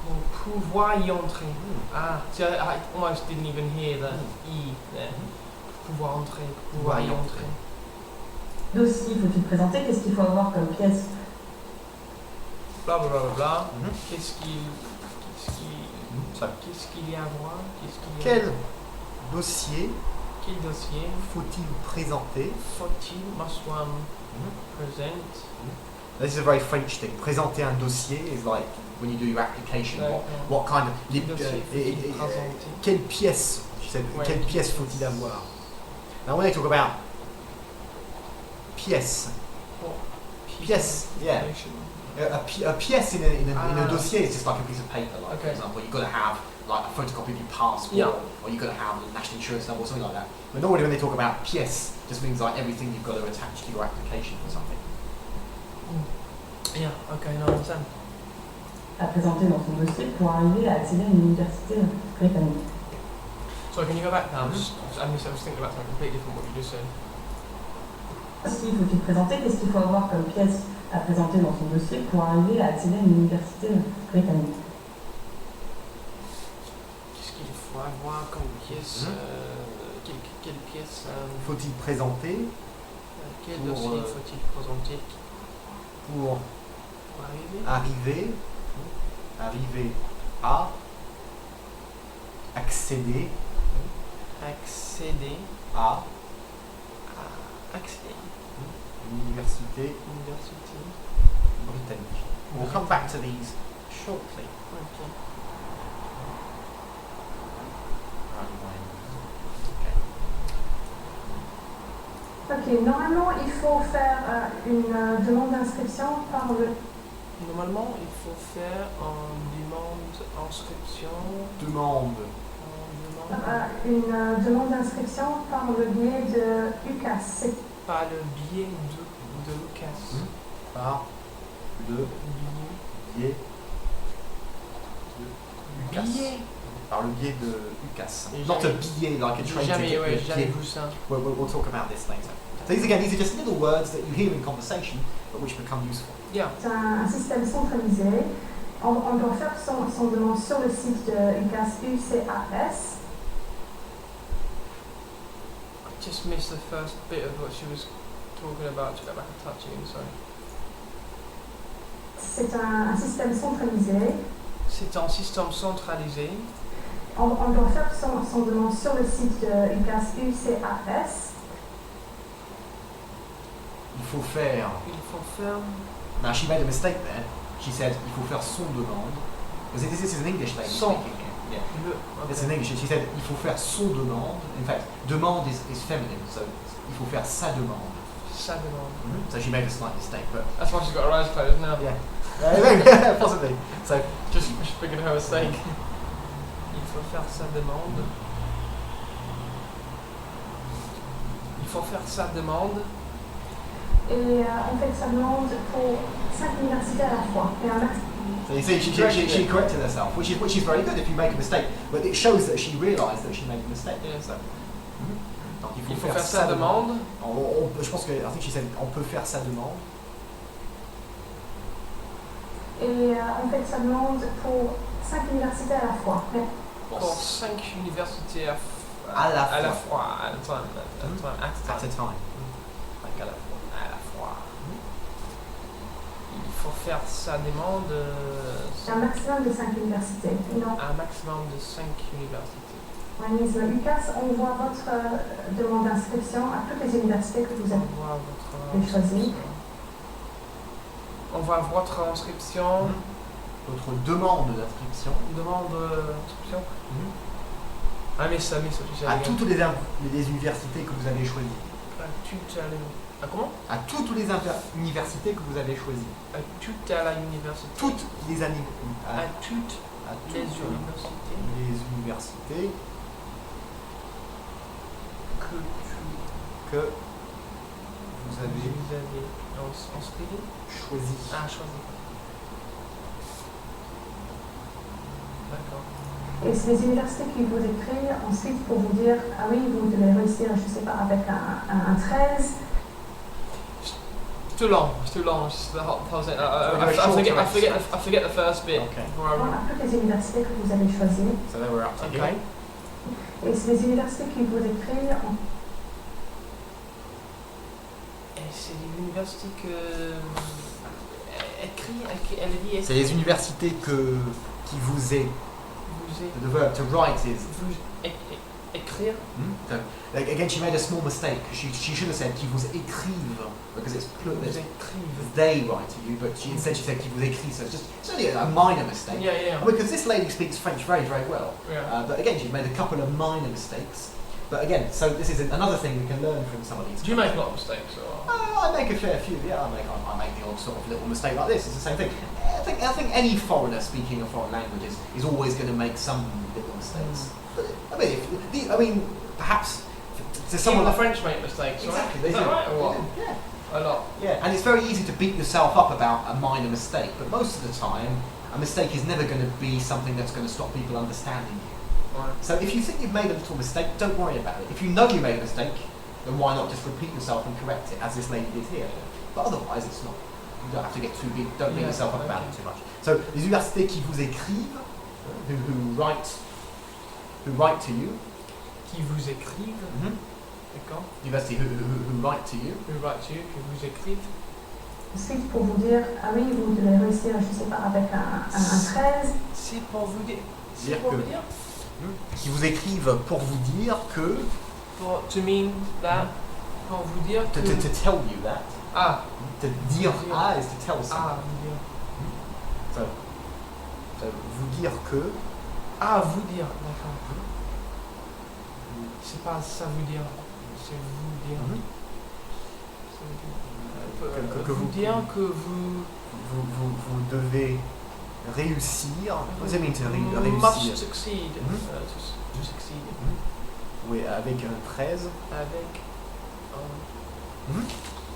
Pour pouvoir y entrer. Ah, see, I almost didn't even hear the E there. Pouvoir entrer, pouvoir y entrer. Dossier, faut-il présenter? Qu'est-ce qu'il faut avoir comme pièce? Bla bla bla bla bla. Mhm. Qu'est-ce qu'il y a à voir? Quel dossier Quel dossier faut-il présenter? faut-il, must one present? This is a very French thing. Présenter un dossier is like when you do your application. What kind of Quel dossier faut-il présenter? quelle pièce? She said, Ouais. quelle pièce faut-il avoir? Now when they talk about pièce, pièce, yeah. A pièce in a dossier is just like a piece of paper. Like for example, you've got to have like a photocopy of your passport, or you've got to have a national insurance number or something like that. But normally when they talk about pièce, it just means like everything you've got to attach to your application for something. Yeah, okay, no, I understand. À présenter dans son dossier pour arriver à accéder à une université britannique. So can you go back now? I was thinking about something completely different what you just said. Dossier, faut-il présenter? Qu'est-ce qu'il faut avoir comme pièce à présenter dans son dossier pour arriver à accéder à une université britannique? Qu'est-ce qu'il faut avoir comme pièce quelle pièce Faut-il présenter quel pour, dossier faut-il présenter pour arriver arriver à accéder à accéder l'université université britannique. We'll come back to these shortly. okay. Ok, normalement il faut faire une demande d'inscription par le... Normalement, il faut faire une demande d'inscription. Demande Une demande d'inscription par le biais de UCAS. C'est Par le biais de Lucas. Par le biais de UCAS. Billet. Par le biais de UCAS. J'ai Not a jamais- billet like a J'ai train jamais, ticket. ouais, but j'ai jamais billet. vu ça. We'll talk about this later. So these are just little words that you hear in conversation, but which become useful. Yeah. un système centralisé. On doit faire son demande sur le site de UCAS. I just missed the first bit of what she was talking about. To go back and touch it, sorry. C'est un système centralisé. C'est un système centralisé. On doit faire son demande sur le site de UCAS. Il faut faire. Il faut faire. Now she made a mistake there. She said il faut faire son demande. Because this is an English lady Son. speaking here. Yeah. Le. It's in English. She said il faut faire son demande. In fact, demande is feminine, so il faut faire sa demande. Sa demande. So she made a slight mistake, but That's why she's got her eyes closed now. yeah, possibly. So Just figured her mistake. Il faut faire sa demande. Il faut faire sa demande. Et on fait sa demande pour 5 universités à la fois. Et un max. So you see, she corrected herself, which is very good if you make a mistake, but it shows that she realised that she made a mistake. Yeah. So, donc Il faut faire sa demande. Je pense que, I think she said, on peut faire sa demande. Et on fait sa demande pour 5 universités à la fois. Pour 5 universités à la à la fois. fois. At a time. At a time. Like à la fois. À la fois. Il faut faire sa demande. Un maximum de 5 universités. Non. Un maximum de 5 universités. Organisme UCAS envoie votre demande d'inscription à toutes les universités que vous avez choisies. On voit votre inscription. Votre demande d'inscription. Demande d'inscription. I miss what you said À again. toutes les universités que vous avez choisies. Comment? À toutes les universités que vous avez choisies. À toute à la université. Toutes les années. À toutes les universités. Les universités que vous avez inscrit. choisi. Ah, choisi. D'accord. Et c'est les universités qui vous écrivent ensuite pour vous dire ah oui, vous devez réussir, je ne sais pas, avec un 13. It's too long. It's too long. It's the whole thing. I forget the first bit. Okay. À toutes les universités que vous avez choisies. So then we're up to Okay. here. Et c'est les universités qui vous écrivent Et c'est l'université que elle dit. C'est les universités qui vous est. The verb to write is. Écrire. So, like, again, she made a small mistake. She should have said qui vous écrivent because it's plural. Vous écrivent. They write to you, but instead she said qui vous écrit. So it's only a minor mistake. Yeah. Because this lady speaks French very, very well. Yeah. But again, she's made a couple of minor mistakes. But again, so this is another thing we can learn from some of these. Do you make a lot of mistakes? Or? I make a fair few. Yeah, I make the odd sort of little mistake like this. It's the same thing. I think any foreigner speaking a foreign language is always going to make some little mistakes. But, I mean, perhaps to someone Even the like French make mistakes, exactly, right? they Is do. that right or what? They do, yeah. A lot. Yeah, and it's very easy to beat yourself up about a minor mistake, but most of the time, a mistake is never going to be something that's going to stop people understanding you. Right. So if you think you've made a little mistake, don't worry about it. If you know you made a mistake, then why not just repeat yourself and correct it, as this lady did here? But otherwise, it's not. You don't have to get too big. Don't beat yourself up about it too much. So les universités qui vous écrivent, who write to you. Qui vous écrivent. D'accord. University who write to you. Who write to you, qui vous écrivent. ensuite pour vous dire ah oui, vous devez réussir, je ne sais pas, avec un 13. C'est pour vous dire. C'est Dire pour que- vous dire. Qui vous écrivent pour vous dire que. To mean that. Pour vous dire que. To tell you that. Ah. To dire ah is to tell someone. Ah, vous dire. So vous dire que. Ah, vous dire. D'accord. C'est pas ça vous dire. C'est vous dire. Que vous vous- dire que vous. Vous devez réussir. What does it mean to Must réussir? succeed. To succeed. Oui, avec un 13. Avec Mhm.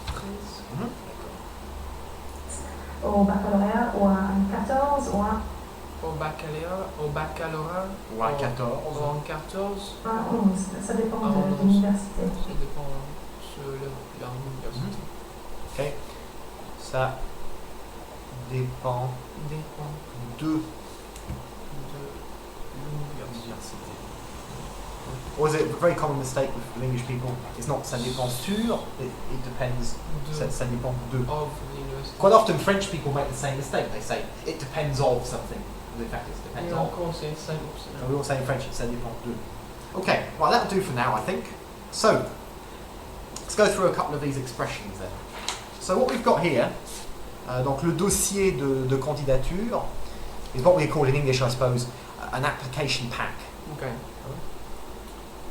13. Mhm. Au baccalauréat ou un 14 ou un Au baccalauréat. Ou à 14. Ou en 14. un 11. Ça dépend Un de 11. l'université. Ça dépend sur l'université. Ok. Ça dépend Dépend de de l'université. l'université. Or is it a very common mistake with English people? It's not ça dépend sur, it depends. Ça dépend de. Of l'université. Quite often French people make the same mistake. They say it depends of something. In fact, it depends Et en of. français, c'est 5%. So we all say in French, ça dépend de. Okay, well that'll do for now, I think. So, let's go through a couple of these expressions then. So what we've got here, donc le dossier de candidature, is what we call in English, I suppose, an application pack. Okay.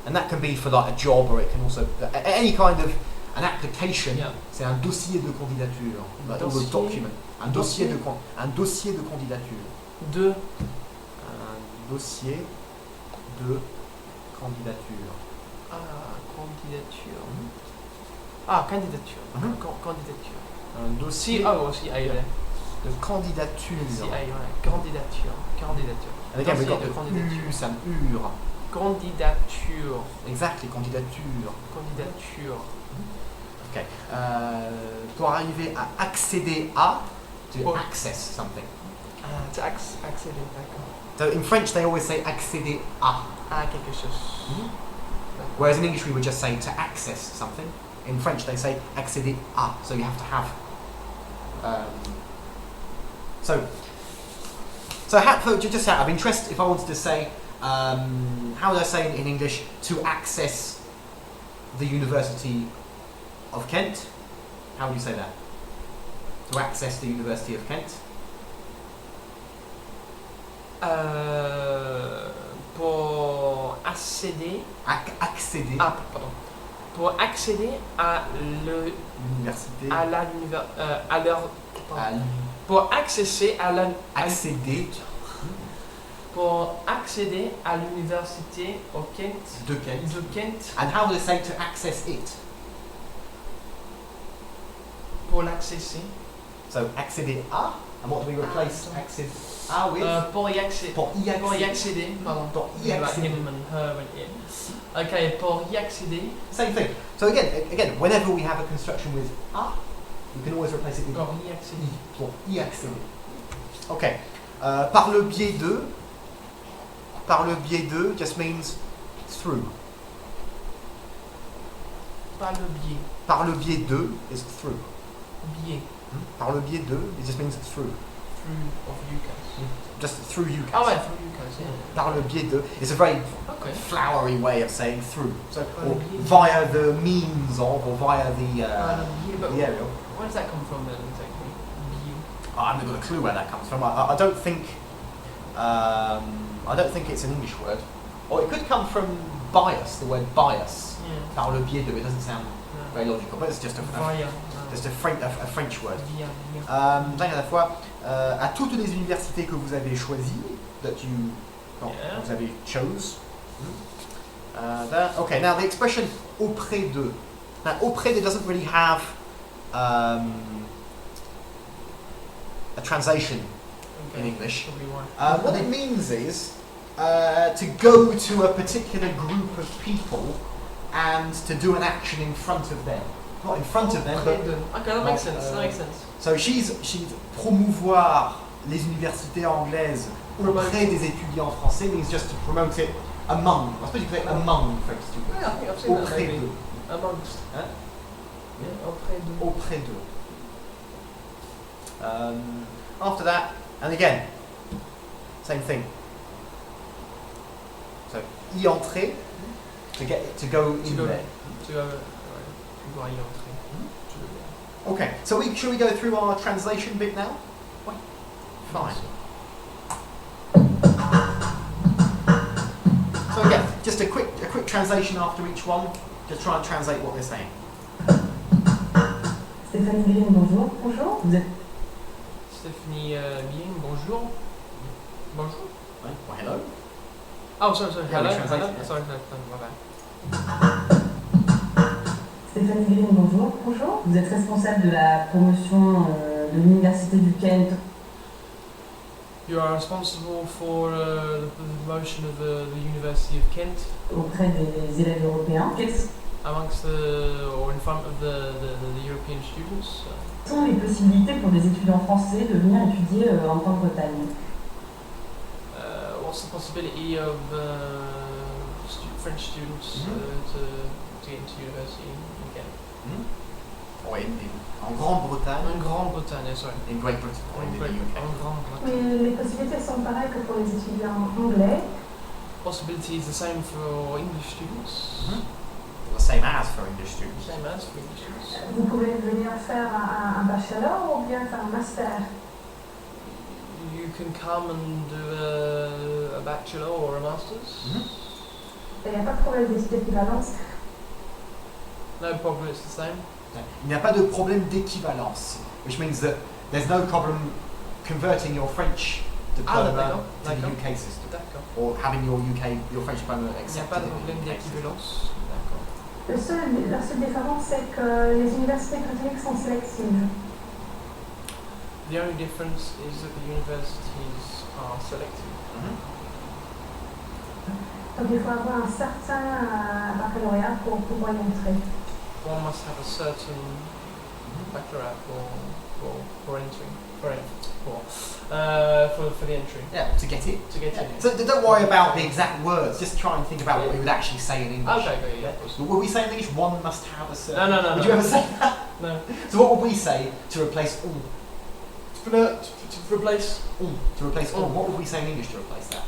And that can be for like a job, or it can also, any kind of, an application, Yeah. c'est un dossier de candidature, like all the Dossier. document. Un dossier Dossier. un dossier de candidature. De Un dossier de candidature. candidature. Mhm. Candidature. Mhm. Candidature. Un dossier Aussi, ouais. de candidature. Candidature. Candidature. And again, we've got Dossier de the candidature. U, some ur. Candidature. Exactly, candidature. Candidature. Okay. Pour arriver à accéder à, to Oh. access something. To accéder, d'accord. So in French, they always say accéder à. Quelque chose. Whereas in English, we would just say to access something. In French, they say accéder à. So you have to have. So just out of interest, if I wanted to say, how would I say in English, to access the University of Kent? How would you say that? To access the University of Kent? Pour accéder. Accéder Pardon. Pour accéder à l'université. Pour accéder à la. Accéder Pour accéder à l'université au Kent. de Kent. De Kent. And how do they say to access it? Pour l'accéder. So accéder à. And what do we replace accéder à with? Pour y accéder. Pour y Pour y accéder. accéder. Pardon. Pour y accéder. Him and her and it. Okay, pour y accéder. Same thing. So again, whenever we have a construction with a, we can always replace it with Pour y accéder. i. Pour y accéder. Okay. Par le biais de. Par le biais de just means through. Pas le biais. Par le biais de is through. Biais. Par le biais de, it just means through. Through of UCAS. Just through you. Ah ouais, through UCAS, yeah. Par le biais de. It's a very Okay. flowery way of saying through. So Par or le biais de. via the means of, or via the But the area. where does that come from then exactly? Biais. I haven't got a clue where that comes from. I don't think. I don't think it's an English word. Or it could come from bias. The word bias. Yeah. Par le biais de. It doesn't sound No. very logical, but it's just a Via. French word. Via. À la fois, à toutes les universités que vous avez choisies, that you, Yeah. vous avez chose. Okay, now the expression auprès de. Now auprès de doesn't really have a translation in English. Probably why. What it means is to go to a particular group of people and to do an action in front of them. Not in front of them, Auprès but de. Okay, that makes sense. That makes sense. so she's promouvoir les universités anglaises auprès des étudiants français means just to promote it among. I suppose you could say among French students. Yeah, I think I've seen that Auprès maybe. d'eux. Amongst. Hein? Yeah, auprès de. Auprès d'eux. After that, and again, same thing. So y entrer to go in go- there. Tu vas. Tu dois y entrer. Okay, so shall we go through our translation bit now? Fine. So again, just a quick translation after each one. Just try and translate what they're saying. Stéphanie Green, bonjour. Bonjour. Vous êtes Stéphanie, bien, bonjour. Bonjour. Ouais, or hello. Oh, sorry. Yeah, Hello. we translate Hello. it. Sorry, my bad. Stéphanie Green, bonjour. Bonjour. Vous êtes responsable de la promotion de l'Université du Kent. You are responsible for the promotion of the University of Kent Auprès des élèves européens. Quelles amongst or in front of the European students. sont les possibilités pour des étudiants français de venir étudier en Grande-Bretagne? What's the possibility of French students to get into university in Kent? En Grande-Bretagne. En Grande-Bretagne, sorry. In Great Britain or in the UK. En Grande-Bretagne. Mais les possibilités sont pareilles que pour les étudiants anglais. Possibility is the same for English students. The same as for English students. Same as for English students. Vous pouvez venir faire un bachelor ou bien faire un master. You can come and do a bachelor or a master's. Il n'y a pas de problème d'équivalence. No problem, it's the same. Il n'y a pas de problème d'équivalence, which means that there's no problem converting your French diploma d'accord, to the d'accord. UK system, D'accord. or having your French diploma Il n'y a accepted pas de in problème the UK system. d'équivalence. D'accord. La seule différence, c'est que les universités catholiques sont sélectives. The only difference is that the universities are selective. Donc il faut avoir un certain baccalauréat pour pouvoir y entrer. One must have a certain baccalaureate for entering. For the entry. Yeah, to get in. To get in. So don't worry about the exact words, just try and think about what we would actually say in English. Okay, yeah, of course. Would we say in English, one must have a certain... No. Would you ever say that? No. So what would we say to replace all? To replace. All. To replace all. All. What would we say in English to replace that?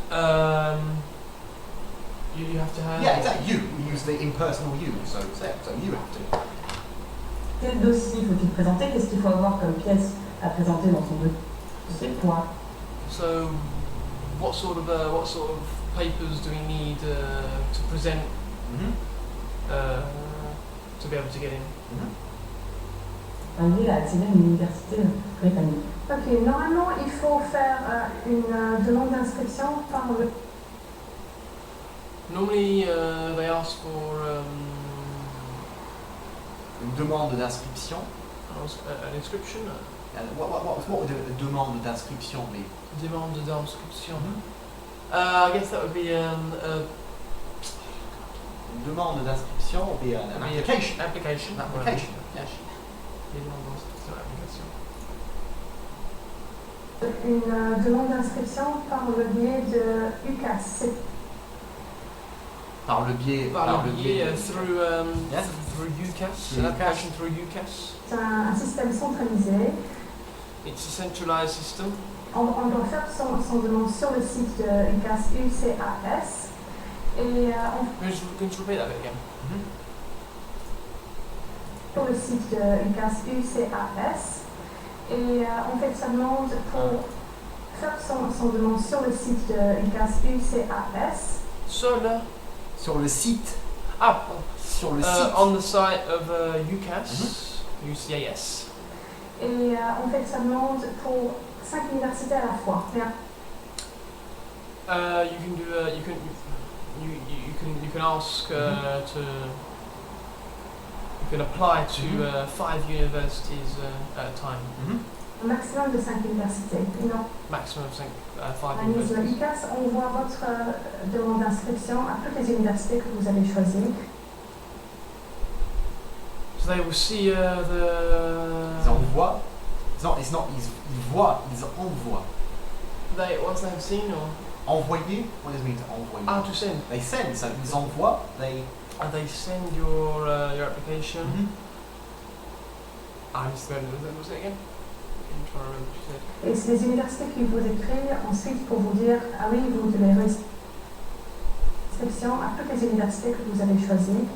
You have to have. Yeah, exactly. You. We use the impersonal you, so you have to. Quel dossier faut-il présenter? Qu'est-ce qu'il faut avoir comme pièce à présenter dans son dossier pour So, what sort of papers do we need to present to be able to get in? arriver à accéder à une université britannique? Ok, normalement il faut faire une demande d'inscription par le... Normally, they ask for Une demande d'inscription. an inscription. And what would a demande d'inscription be? Demande d'inscription. I guess that would be Une demande d'inscription would be an application. Application. An application. Yes. Demande d'inscription, application. Une demande d'inscription par le biais de UCAS. Par le biais. Through Yes. through UCAS. Through An application through UCAS. C'est un système centralisé. It's a centralized system. On doit faire son demande sur le site de UCAS UCAS. Et Can you repeat that bit again? sur le site de UCAS UCAS. Et on fait sa demande pour faire son demande sur le site de UCAS UCAS. Sur le site. Ah, Sur le site. on the site of UCAS, UCAS. Et on fait sa demande pour 5 universités à la fois. You can do. You can ask to. You can apply to 5 universities at a time. Un maximum de 5 universités. Non. Maximum of 5 Organisme universities. UCAS envoie votre demande d'inscription à toutes les universités que vous avez choisies. So they will see Ils envoient. Ils voient, ils envoient. once they have seen or Envoyer? What does it mean to envoyer? to send. They send, so ils envoient, they... They send your application. I just read it. Was it again? I'm trying to remember what you said. Et c'est les universités qui vous écrivent ensuite pour vous dire ah oui, vous devez inscription à toutes les universités que vous avez choisies.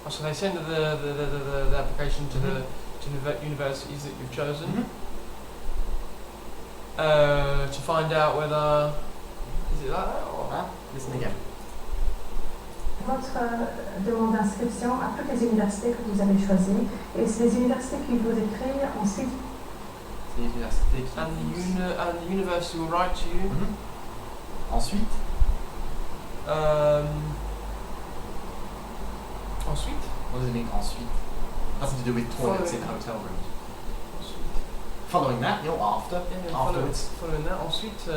So they send the application to the universities that you've chosen to find out whether is it that or Listen again. Votre demande d'inscription à toutes les universités que vous avez choisies. Et c'est les universités qui vous écrivent ensuite C'est l'université qui... And the university will write to you. Ensuite, Ensuite, what does it mean ensuite? Nothing to do with toilets in hotel rooms. Following that, after, afterwards. Following that, ensuite,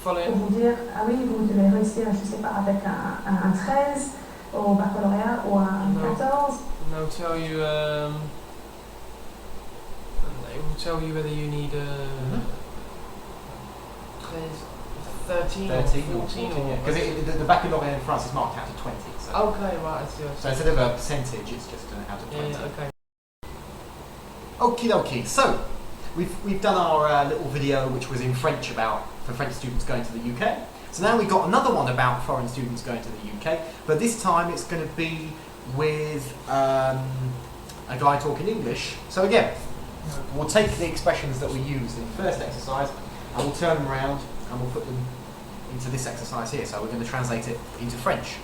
Pour vous dire, ah oui, vous devez réussir, je sais pas, avec un 13 au baccalauréat ou un 14. They'll tell you, they will tell you whether you need 13, 13 or 14 or... Because the baccalaureate in France is marked out to 20. So, Okay, right, I see. so instead of a percentage, it's just out of 20. Yeah, okay. Okie dokie. So, we've done our little video which was in French for French students going to the UK. So now we've got another one about foreign students going to the UK, but this time it's going to be with a guy talking English. So again, we'll take the expressions that we used in the first exercise and we'll turn them around and we'll put them into this exercise here. So we're going to translate it into French.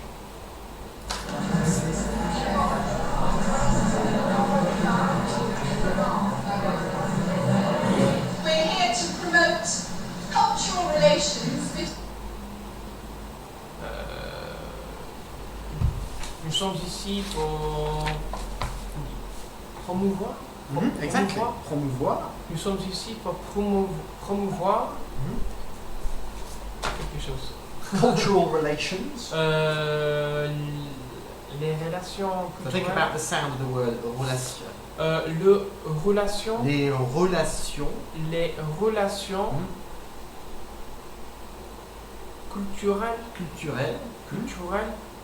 We're here to promote cultural relations between... Nous sommes ici pour promouvoir. Exactly. Promouvoir. Nous sommes ici pour promouvoir quelque chose. Cultural relations. Les relations So think about the sound of the word relation. Les relations. Les relations culturelles.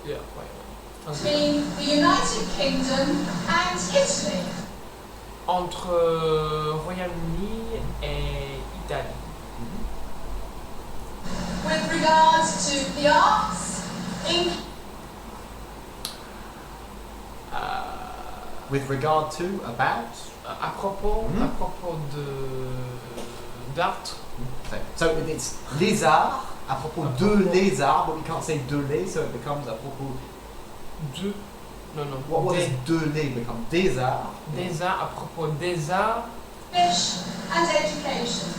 Yeah, between the United Kingdom and Italy. Entre Royaume-Uni et Italie. With regards to the arts, With regard to, about. À propos d'art. So it's les arts, à propos de les arts, but we can't say de les, so it becomes à propos de. Non. What does de les become? Des arts. Des arts, à propos des arts. English and education.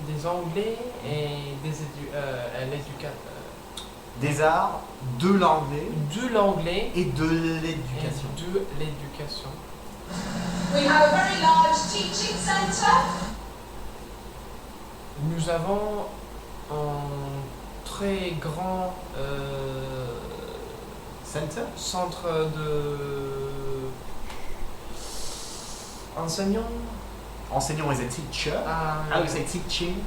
Des anglais et l'éducation. Des arts, de l'anglais. De l'anglais. Et de l'éducation. De l'éducation. We have a very large teaching centre. Nous avons un très grand centre de enseignants. Enseignant is a teacher. How do you say teaching?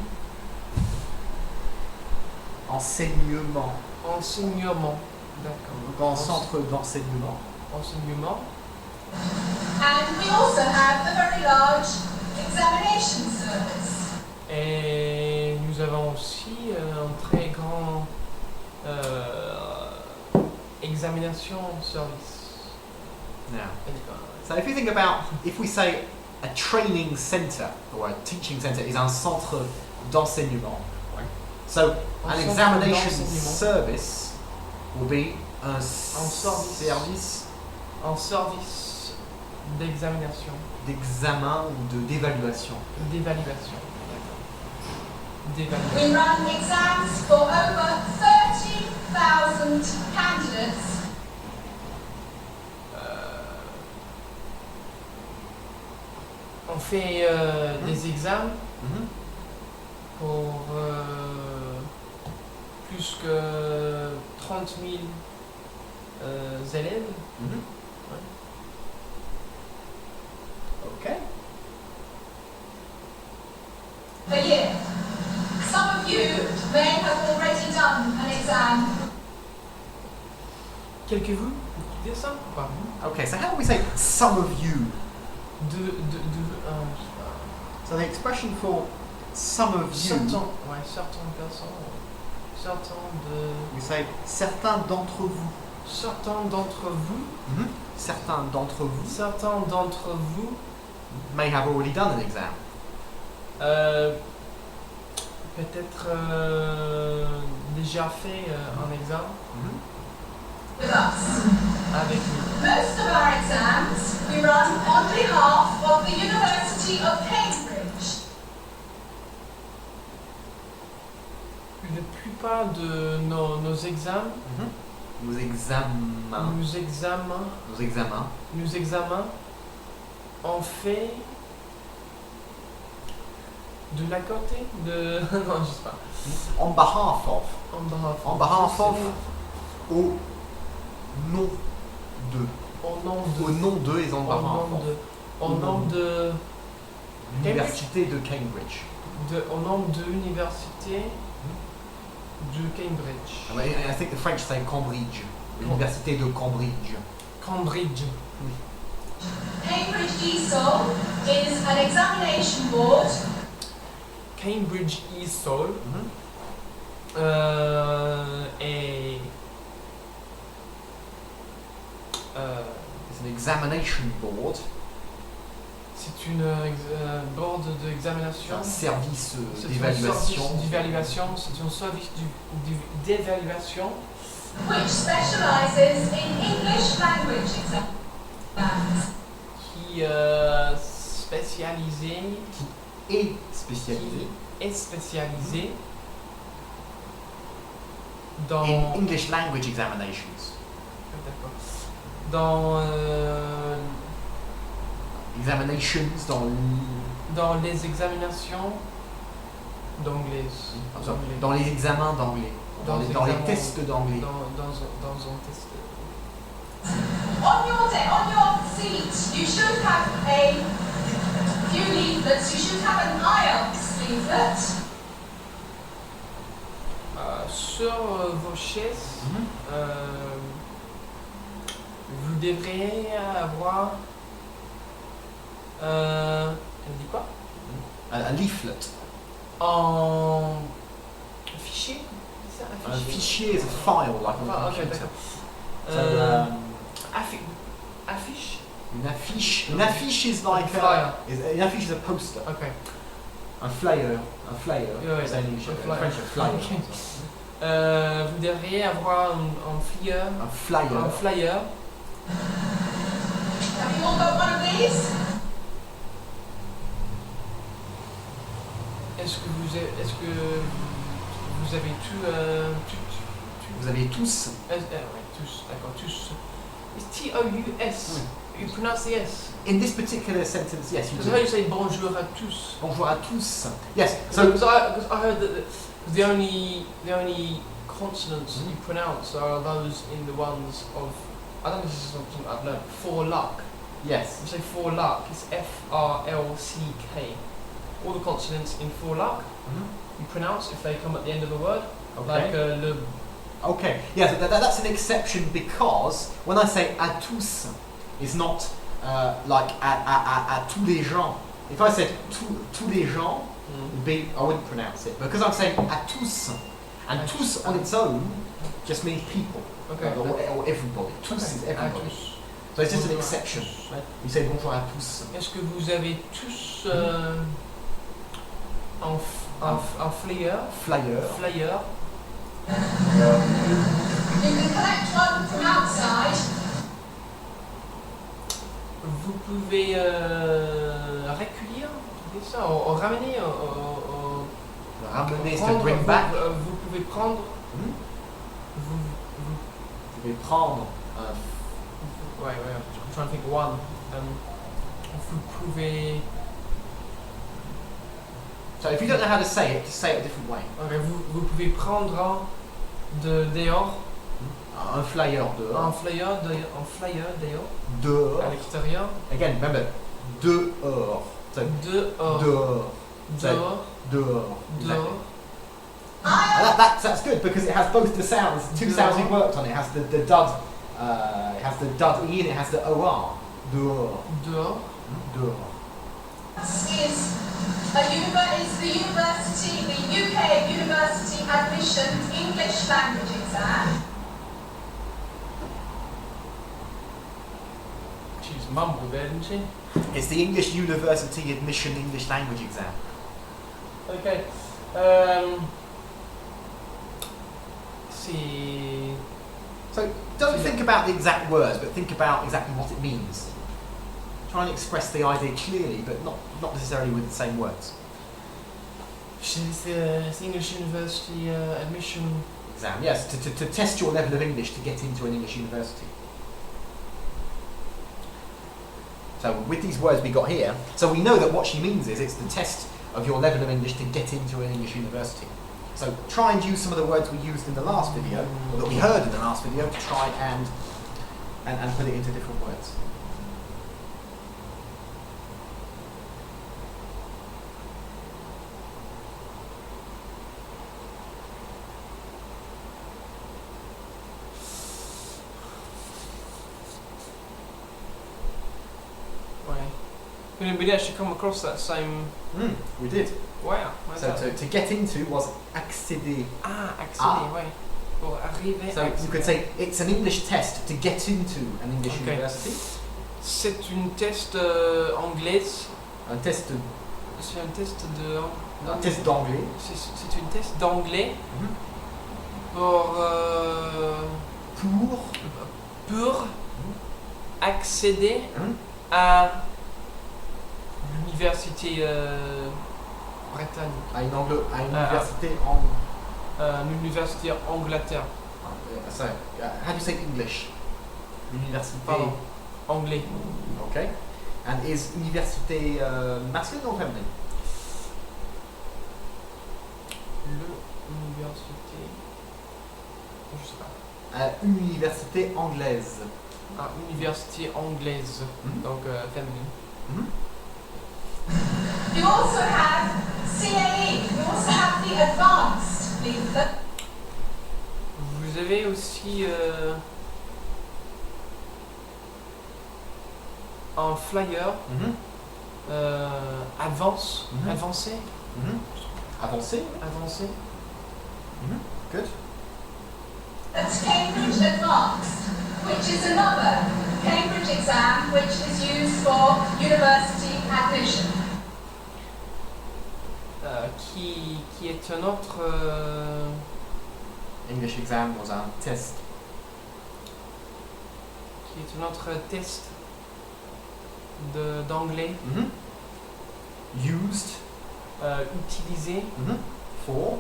Enseignement. Enseignement. D'accord. Donc en centre d'enseignement. Enseignement. And we also have a very large examination service. Et nous avons aussi un très grand examination service. Now, so if you think about, if we say a training center or a teaching center is un centre d'enseignement, right? So an examination service will be un service d'examination. D'examen ou d'évaluation. D'évaluation. We run exams for over 30,000 candidates. On fait des examens pour plus que 30 000 élèves. Ouais. Okay. Per year. Some of you may have already done an exam. Quelques-vous dire ça ou pas? Okay, so how do we say some of you? So the expression for some of you. Certaines personnes. Certains de. We say certains d'entre vous. Certains d'entre vous. Certains d'entre vous. Certains d'entre vous. May have already done an exam. Peut-être déjà fait un examen. With us. Avec nous. Most of our exams we run on behalf of the University of Cambridge. plupart de nos examens, Nos examens. on fait de la côté de... non, je sais pas. On behalf of. On On behalf of. Au nom de. Au nom de et on behalf of. Au nom de... L'université de Cambridge. Au nom de l'université de Cambridge. I think the French say Cambridge. L'université de Cambridge. Cambridge. Cambridge ESOL is an examination board. Cambridge ESOL est It's an examination board. c'est une board d'examination. Un service C'est d'évaluation. C'est un service d'évaluation Which specialises in English language exams. qui spécialisé Et spécialisé. est spécialisé dans In English language examinations. dans Examinations dans les examinations d'anglais. dans les examens d'anglais. Dans les tests d'anglais. Dans un test. On your seat, you should have a few leaflets. You should have an IELTS leaflet. Sur vos chaises, vous devriez avoir elle dit quoi? Un leaflet. Un fichier? C'est ça, Un fichier is a file like on a Ok, computer. d'accord. So, Affiche? une affiche. Une affiche is like flyer. Une affiche is a poster. Ok. Un flyer. Ouais, C'est en English, un French, a flyer. Ok. Vous devriez avoir un flyer. Un flyer. Un flyer. Have you all got one of these? Est-ce que vous avez Vous avez tous. ouais, tous, d'accord, tous. It's T-O-U-S. You pronounce the S. In this particular sentence, yes, you Because how do. you say bonjour à tous. Bonjour à tous. Yes. So Because I heard that the only consonants you pronounce are those in the ones of, I don't know if this is something I've learned, for luck. yes. You say for luck, it's F-R-L-C-K. All the consonants in for luck you pronounce if they come at the end of a word. Okay. Like le. Okay. Yes, that's an exception because when I say à tous, it's not like à tous les gens. If I said tous les gens, I wouldn't pronounce it because I'm saying à tous, and tous on its own just means people, Okay. or everybody. Tous is À everybody. tous. So it's just an exception. You say bonjour à tous. Est-ce que vous avez tous un flyer? Flyer. You can collect one from outside. Vous pouvez recueillir ça, ou ramener, Ramener, c'est prendre, bring back. vous pouvez prendre. Vous pouvez prendre un. Ouais, I'm trying to think one. Vous pouvez. So if you don't know how to say it, just say it a different way. Okay, vous pouvez prendre dehors. Un flyer Un dehors. flyer dehors. Dehors. À l'extérieur. Again, remember, dehors. So, Dehors. dehors. Dehors. Dehors. Exactly. Dehors. And that's good because it has both the sounds, two sounds we've worked on. It has the dud, it has the dud e and it has the or. Dehors. Dehors. Dehors. Is the university, the UK University Admissions English Language Exam. She's mumbled there, didn't she? It's the English University Admission English Language Exam. Okay. See. So don't think about the exact words, but think about exactly what it means. Try and express the idea clearly, but not necessarily with the same words. It's English University admission. Exam, yes, to test your level of English to get into an English university. So with these words we got here, so we know that what she means is it's the test of your level of English to get into an English university. So try and use some of the words we used in the last video, or that we heard in the last video, to try and put it into different words. We'd actually come across that same. We did. Wow. So to get into was accéder. Accéder, ouais. Pour arriver. So you could say it's an English test to get into an English Okay. university. C'est une test anglaise. Un test. C'est un test de. Un test d'anglais. C'est une test d'anglais pour accéder à l'université britannique. À une université L'université Angleterre. So, how do you say English? L'université. Pardon. Anglais. Okay. And is université masculine or feminine? L'université. Je sais pas. Une université anglaise. Université anglaise. Donc féminine. You also have CAE. You also have the advanced leaflet. Vous avez aussi un flyer avancé. Avancé. Good. That's Cambridge Advanced, which is another Cambridge exam which is used for university admission. Qui est un autre English exam was un test. Qui est un autre test d'anglais Used. Utilisé For.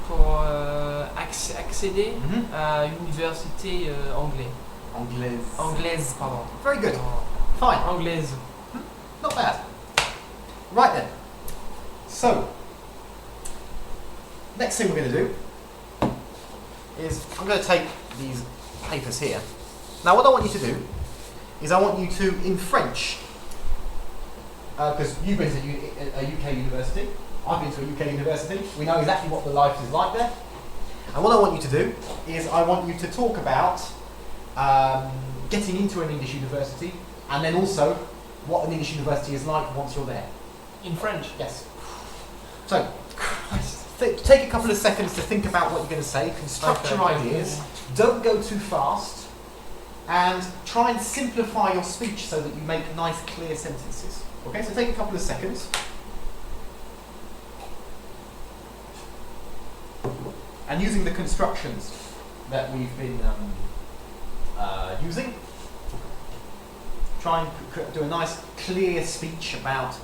pour accéder à l'université anglaise, pardon. Very good. Fine. Anglaise. Not bad. Right then. So, next thing we're going to do is I'm going to take these papers here. Now what I want you to do is I want you to, in French, because you've been to a UK university, I've been to a UK university, we know exactly what the life is like there. And what I want you to do is I want you to talk about getting into an English university, and then also what an English university is like once you're there. In French? Yes. So, take a couple of seconds to think about what you're going to say, construct your ideas, don't go too fast, and try and simplify your speech so that you make nice, clear sentences. Okay, so take a couple of seconds. And using the constructions that we've been using, try and do a nice, clear speech about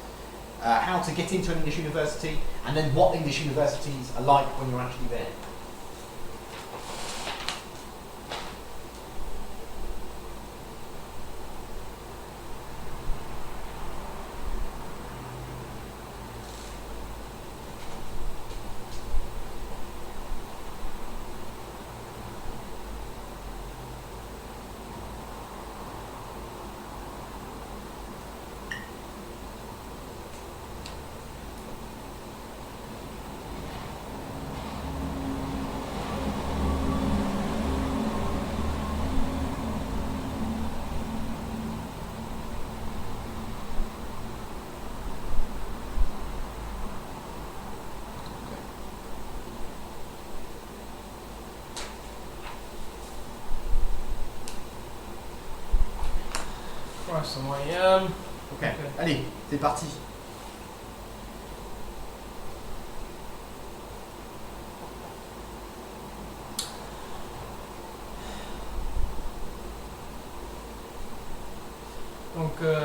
how to get into an English university, and then what English universities are like when you're actually there. Ouais, c'est moyen. Ok, allez, c'est parti.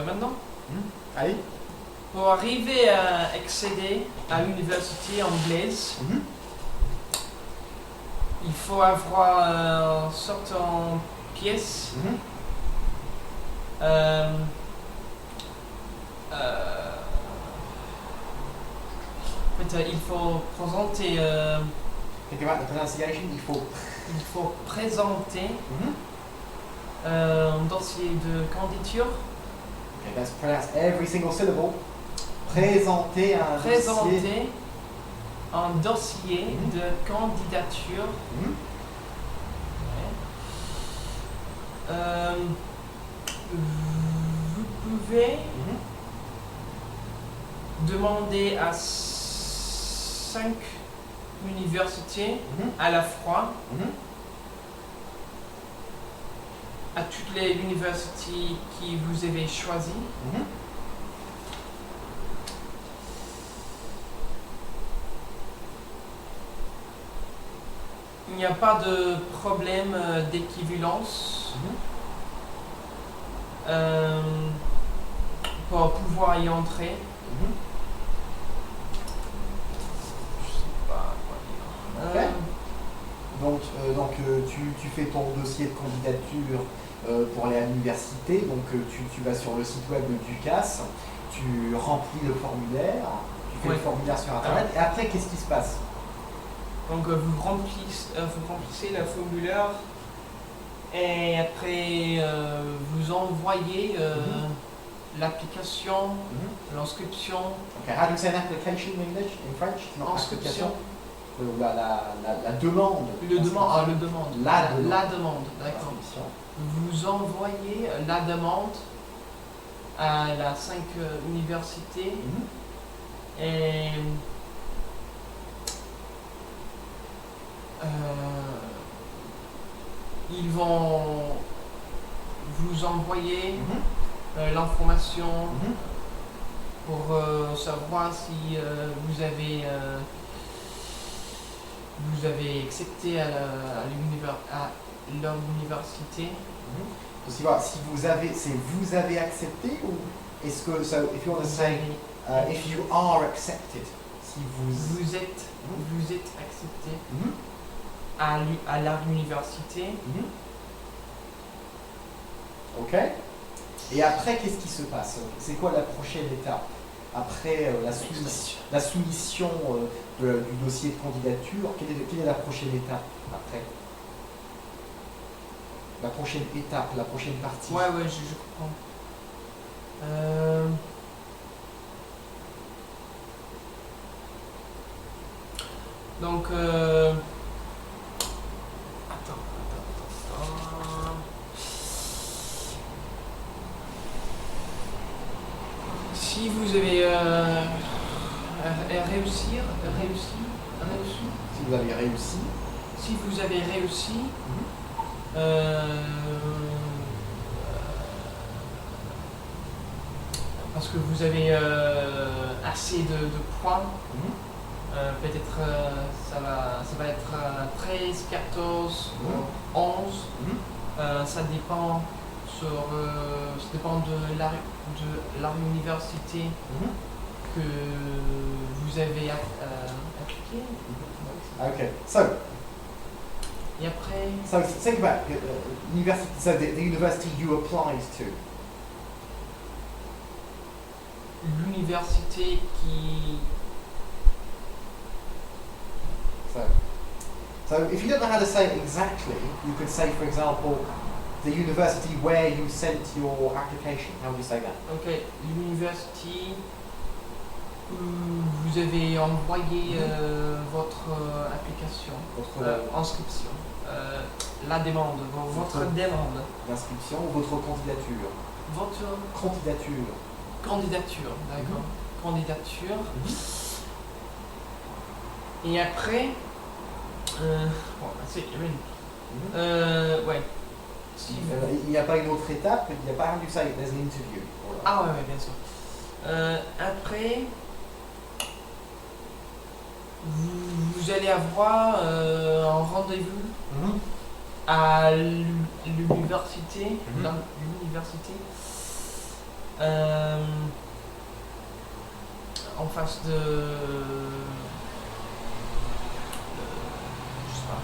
maintenant, Allez. pour arriver à accéder à l'université anglaise, il faut avoir certaines pièces. En fait, il faut présenter. Think about the pronunciation. Il faut présenter un dossier de candidature. Okay, let's pronounce every single syllable. Présenter un dossier. Présenter un dossier de candidature. Vous pouvez demander à 5 universités à la fois, à toutes les universités qui vous avez choisies. Il n'y a pas de problème d'équivalence pour pouvoir y entrer. Je sais pas quoi dire. Donc tu fais ton dossier de candidature pour aller à l'université, donc tu vas sur le site web du CAS, tu remplis le formulaire, tu fais le formulaire sur internet, et après qu'est-ce qui se passe? Donc vous remplissez le formulaire et après vous envoyez l'application, l'inscription. Okay, how do you say an application in English, in French? Not Inscription. La demande. La demande. La demande, d'accord. Inscription. Vous envoyez la demande à la 5 universités et ils vont vous envoyer l'information pour savoir si vous avez accepté à leur université. Si vous avez accepté, ou est-ce que if you want to say if you are accepted, si vous êtes accepté à leur université. Ok. Et après, qu'est-ce qui se passe? C'est quoi la prochaine étape? Après la soumission du dossier de candidature, quelle est la prochaine étape après? La prochaine étape, la prochaine partie. Ouais, je comprends. Donc, attends. Si vous avez réussi. Si vous avez réussi. Si vous avez réussi, parce que vous avez assez de points, peut-être ça va être 13, 14, 11. Ça dépend de la université que vous avez appliqué. Okay, so. Et après. So think about university. So the university you applied to. L'université qui. So if you don't know how to say it exactly, you could say, for example, the university where you sent your application. How would you say that? Ok, l'université où vous avez envoyé votre application, votre inscription, la demande, votre demande. L'inscription ou votre candidature? Votre candidature. Candidature, d'accord. Candidature. Et après, ouais. Si il n'y a pas une autre étape, il n'y a pas un du ça, there's an interview. Voilà. Ah ouais, bien sûr. Après, vous allez avoir un rendez-vous à l'université. En face de. Je sais pas.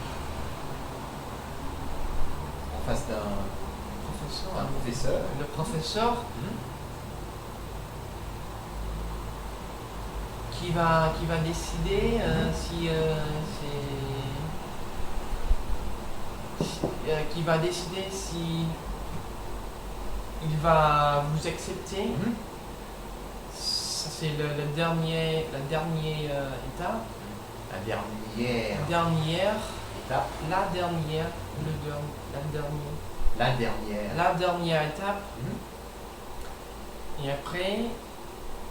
En face d'un professeur. Le professeur qui va décider qui va décider si il va vous accepter. Ça c'est la dernière étape. La dernière étape. Et après,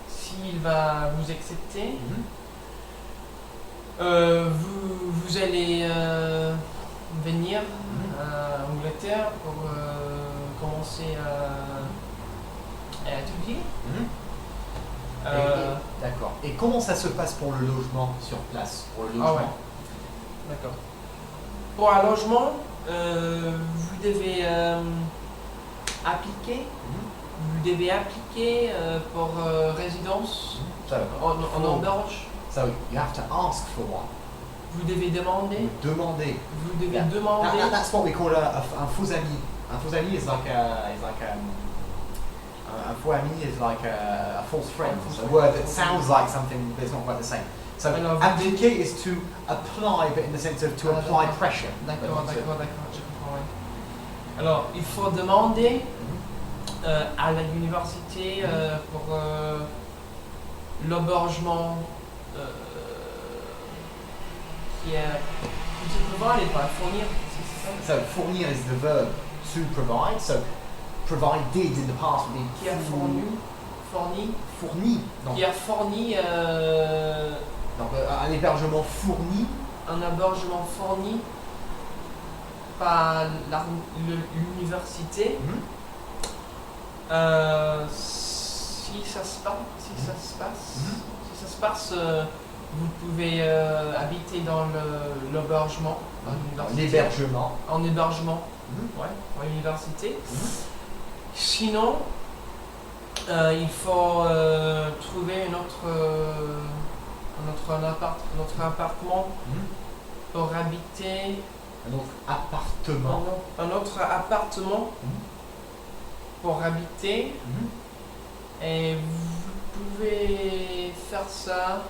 s'il va vous accepter, vous allez venir à Angleterre pour commencer à étudier. D'accord. Et comment ça se passe pour le logement sur place, pour le logement? Ah ouais. D'accord. Pour un logement, vous devez appliquer. Vous devez appliquer pour résidence en auberge. So you have to ask for one. Vous devez demander. Vous devez demander. That's what we call un faux ami. Un faux ami is like a faux ami is like a false friend. It's a word that sounds like something, but it's not quite the same. So appliquer is to apply, but in the sense of to apply pressure. D'accord, je comprends. Ouais. Alors, il faut demander à l'université pour l'hébergement qui est provide, pas fournir. So fournir is the verb to provide. So provided in the past would be qui a fourni. Donc, Qui a fourni donc un hébergement fourni. Un hébergement fourni par l'université. Si ça se passe, vous pouvez habiter dans l'hébergement. En hébergement. Ouais, à l'université. Sinon, il faut trouver un autre appartement pour habiter. Un autre appartement pour habiter. Et vous pouvez faire ça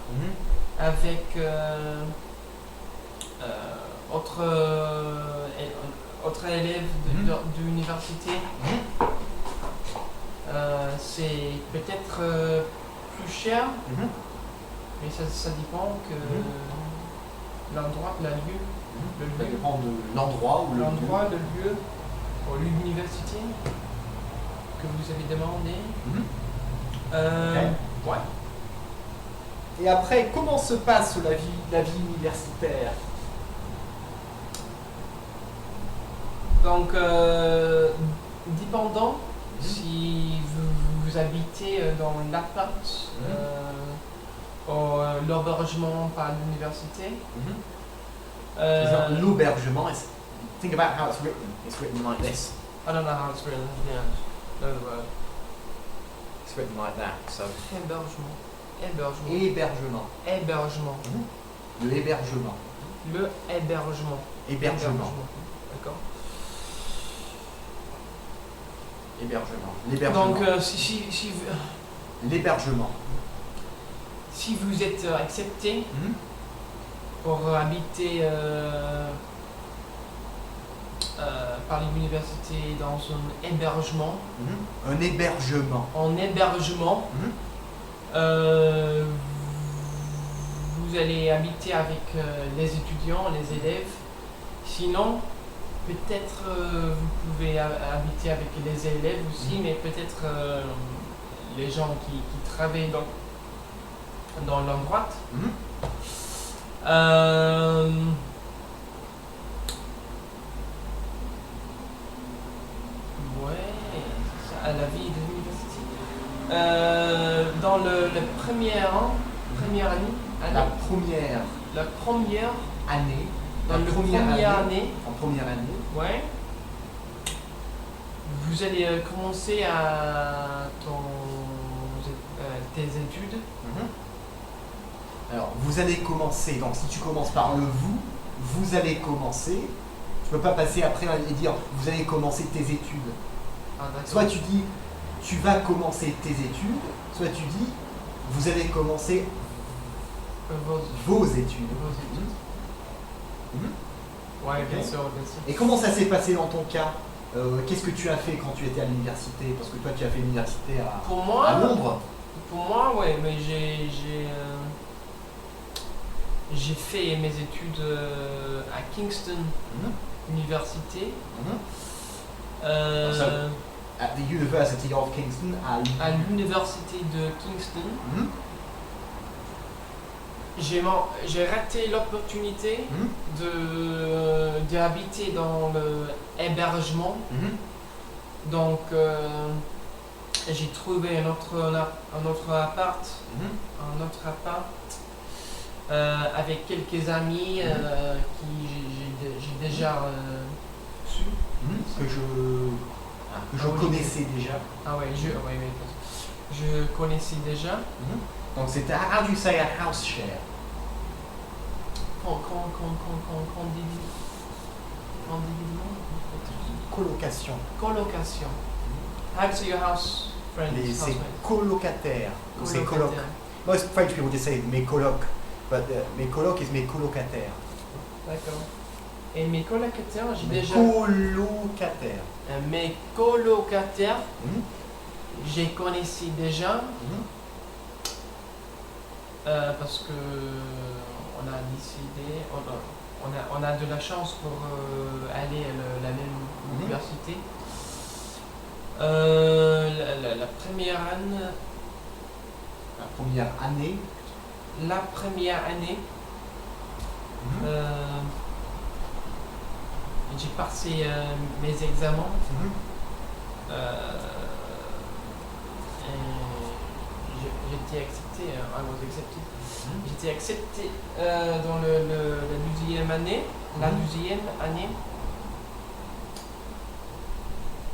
avec autre élève de l'université. C'est peut-être plus cher, mais ça dépend que l'endroit, le lieu. Ça dépend de l'endroit ou le lieu, ou l'université que vous avez demandé. Ouais. Et après, comment se passe la vie universitaire? Donc, dépendant si vous habitez dans l'appart ou l'hébergement par l'université. L'hébergement, think about how it's written. It's written like this. I don't know how it's written. Yeah, know the word. It's written like that. So. Hébergement. Le hébergement. D'accord. L'hébergement. Donc, l'hébergement. Si vous êtes accepté pour habiter par l'université dans un hébergement. Vous allez habiter avec les étudiants, les élèves. Sinon, peut-être vous pouvez habiter avec les élèves aussi, mais peut-être les gens qui travaillent dans l'endroit. À la vie de l'université. Dans le premier an, première année. La première année. Dans la première année. En première année. Ouais. vous allez commencer à tes études. Alors, vous allez commencer, donc si tu commences par le vous allez commencer, tu ne peux pas passer après et dire vous allez commencer tes études. Ah, d'accord. Soit tu dis tu vas commencer tes études, soit tu dis vous allez commencer vos études. Ouais, bien Ok. sûr, bien sûr. Et comment ça s'est passé dans ton cas? Qu'est-ce que tu as fait quand tu étais à l'université? Parce que toi tu as fait l'université Pour moi, à Londres. Pour moi, ouais, mais j'ai fait mes études à Kingston Université. At the University of Kingston À l'université de Kingston. J'ai raté l'opportunité d'habiter dans l'hébergement. Donc j'ai trouvé un autre appart avec quelques amis qui j'ai déjà su. que je connaissais déjà. Ah ouais, je connaissais déjà. Donc c'était how do you say a house share? Colocation. Colocation. How to your house friends? C'est housemates? colocataire. Ou c'est coloc. Colocataire. Most French people just say mes colocs, but mes colocs is mes colocataires. D'accord. Et mes colocataires, j'ai Mes déjà. colocataires. Mes colocataires, j'ai connaissé déjà. Parce que on a décidé, on a de la chance pour aller à la même université. La première année. La première année. J'ai passé mes examens. J'étais accepté, I was accepted. J'étais accepté dans la deuxième année.